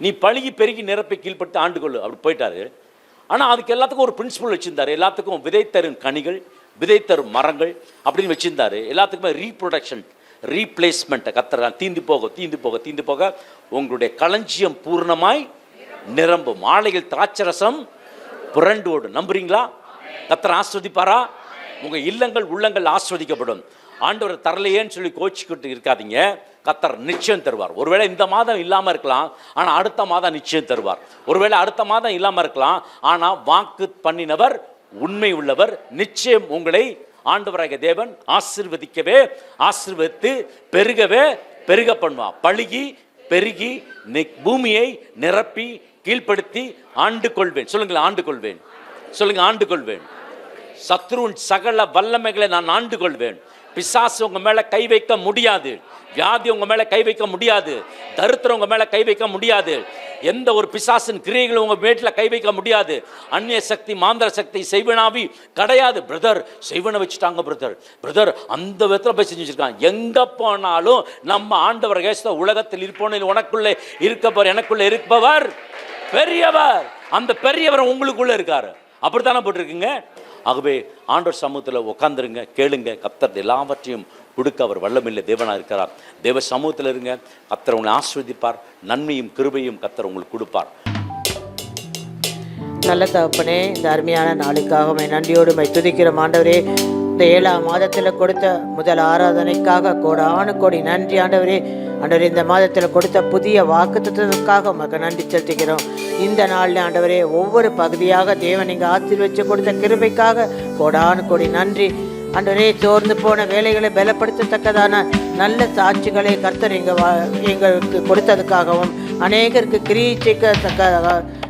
Speaker 4: நீ பழுகி பெருகி நிரப்பி கீழ்பட்டு ஆண்டுகொள்ளு அப்படி போயிட்டாரு. ஆனால் அதுக்கு எல்லாத்துக்கும் ஒரு பிரின்சிபல் வச்சுருந்தார். எல்லாத்துக்கும் விதை தரும் கனிகள், விதை தரும் மரங்கள் அப்படின்னு வச்சுருந்தாரு. எல்லாத்துக்குமே ரீப்ரொடக்ஷன், ரீப்ளேஸ்மெண்ட்டை கத்துறாங்க. தீந்து போக தீந்து போக தீந்து போக உங்களுடைய களஞ்சியம் பூர்ணமாய் நிரம்பும். ஆலைகள் திராட்சரசம் புரண்டு ஓடும். நம்புறீங்களா? கர்த்தர் ஆஸ்வதிப்பாரா? உங்கள் இல்லங்கள் உள்ளங்கள் ஆஸ்வதிக்கப்படும். ஆண்டவர் தரலையேன்னு சொல்லி கோச்சிக்கிட்டு இருக்காதீங்க. கர்த்தர் நிச்சயம் தருவார். ஒருவேளை இந்த மாதம் இல்லாமல் இருக்கலாம், ஆனால் அடுத்த மாதம் நிச்சயம் தருவார். ஒருவேளை அடுத்த மாதம் இல்லாமல் இருக்கலாம், ஆனால் வாக்கு பண்ணினவர் உண்மை உள்ளவர். நிச்சயம் உங்களை ஆண்டவராகிய தேவன் ஆசீர்வதிக்கவே, ஆசீர்வதித்து பெருகவே பெருக பண்ணுவார். பழுகி பெருகி பூமியை நிரப்பி கீழ்ப்படுத்தி ஆண்டு கொள்வேன். சொல்லுங்களேன், ஆண்டு கொள்வேன். சொல்லுங்க, ஆண்டு கொள்வேன். சத்ருவின் சகல வல்லமைகளை நான் ஆண்டு கொள்வேன். பிசாசு உங்க மேல கை வைக்க முடியாது. வியாதி உங்க மேல கை வைக்க முடியாது. தரித்திரம் உங்க மேல கை வைக்க முடியாது. எந்த ஒரு பிசாசின் கிரியைகளும் உங்க வீட்டில் கை வைக்க முடியாது. அந்நிய சக்தி, மாந்திர சக்தி, செய்வனாவி கிடையாது. பிரதர் செய்வனை வச்சுட்டாங்க, பிரதர் அந்த விதத்தில் போய் செஞ்சு வச்சிருக்காங்க. எங்க போனாலும் நம்ம ஆண்டவர் கேச உலகத்தில் இருப்போம், உனக்குள்ளே இருப்பவர், எனக்குள்ளே இருப்பவர் பெரியவர். அந்த பெரியவர் உங்களுக்குள்ள இருக்காரு. அப்படித்தானே போட்டிருக்குங்க. ஆகவே ஆண்டவர் சமூகத்தில் உட்காந்துருங்க, கேளுங்க. கர்த்தர் எல்லாவற்றையும் கொடுக்க அவர் வல்லமில்லை தேவனாக இருக்கிறார். தேவ சமூகத்தில் இருங்க. கர்த்தர் உங்களை ஆசீர்வதிப்பார். நன்மையும் கிருபையும் கர்த்தர் உங்களுக்கு கொடுப்பார்.
Speaker 6: நல்ல தகப்பனே, இந்த அருமையான நாளுக்காக நன்றியோடு துதிக்கிறோம் ஆண்டவரே. இந்த 7ஆம் மாதத்தில் கொடுத்த முதல் ஆராதனைக்காக கோடானு கோடி நன்றி ஆண்டவரே. ஆண்டவரே, இந்த மாதத்தில் கொடுத்த புதிய வாக்குத்தத்தத்துக்காக உமக்கு நன்றி செலுத்துகிறோம். இந்த நாளில் ஆண்டவரே, ஒவ்வொரு பகுதியாக தேவன் நீங்கள் ஆசீர்வதித்து கொடுத்த கிருபைக்காக கோடானு கோடி நன்றி ஆண்டவரே. சோர்ந்து போன வேலைகளை பலப்படுத்தத்தக்கதான நல்ல சாட்சிகளை கர்த்தர் எங்களுக்கு கொடுத்ததுக்காகவும், அநேகருக்கு கிரீச்சிக்கத்தக்க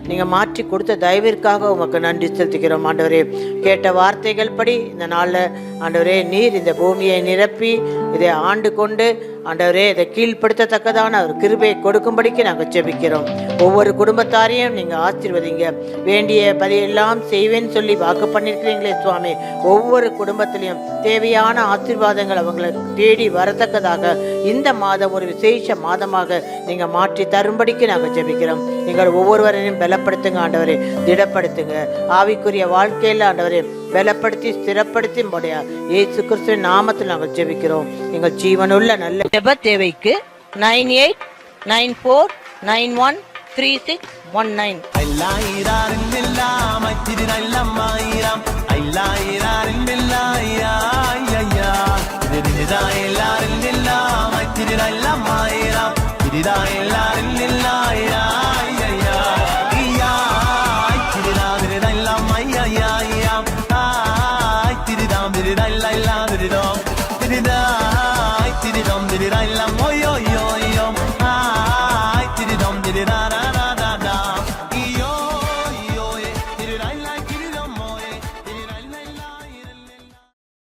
Speaker 6: நீங்கள் மாற்றி கொடுத்த தயவிற்காக உமக்கு நன்றி செலுத்துகிறோம் ஆண்டவரே. கேட்ட வார்த்தைகள் படி இந்த நாளில் ஆண்டவரே, நீர் இந்த பூமியை நிரப்பி இதை ஆண்டு கொண்டு ஆண்டவரே இதை கீழ்ப்படுத்தத்தக்கதான ஒரு கிருபையை கொடுக்கும்படிக்கு நாங்கள் ஜெபிக்கிறோம். ஒவ்வொரு குடும்பத்தாரையும் நீங்கள் ஆசீர்வதிங்க. வேண்டிய பதிலெல்லாம் செய்வேன்னு சொல்லி வாக்கு பண்ணியிருக்கிறீங்களே சுவாமி. ஒவ்வொரு குடும்பத்திலையும் தேவையான ஆசீர்வாதங்கள் அவங்களை தேடி வரத்தக்கதாக இந்த மாதம் ஒரு விசேஷ மாதமாக நீங்கள் மாற்றி தரும்படிக்கு நாங்கள் ஜெபிக்கிறோம். நீங்கள் ஒவ்வொருவரையும் பலப்படுத்துங்க ஆண்டவரே, திடப்படுத்துங்க. ஆவிக்குரிய வாழ்க்கையில் ஆண்டவரே பலப்படுத்தி ஸ்திரப்படுத்தி முடியா இயேசு கிறிஸ்துவின் நாமத்தில் நாங்கள் ஜெபிக்கிறோம். எங்கள் ஜீவனுள்ள நல்ல ஜெப தேவைக்கு 9894913619.
Speaker 7: Did I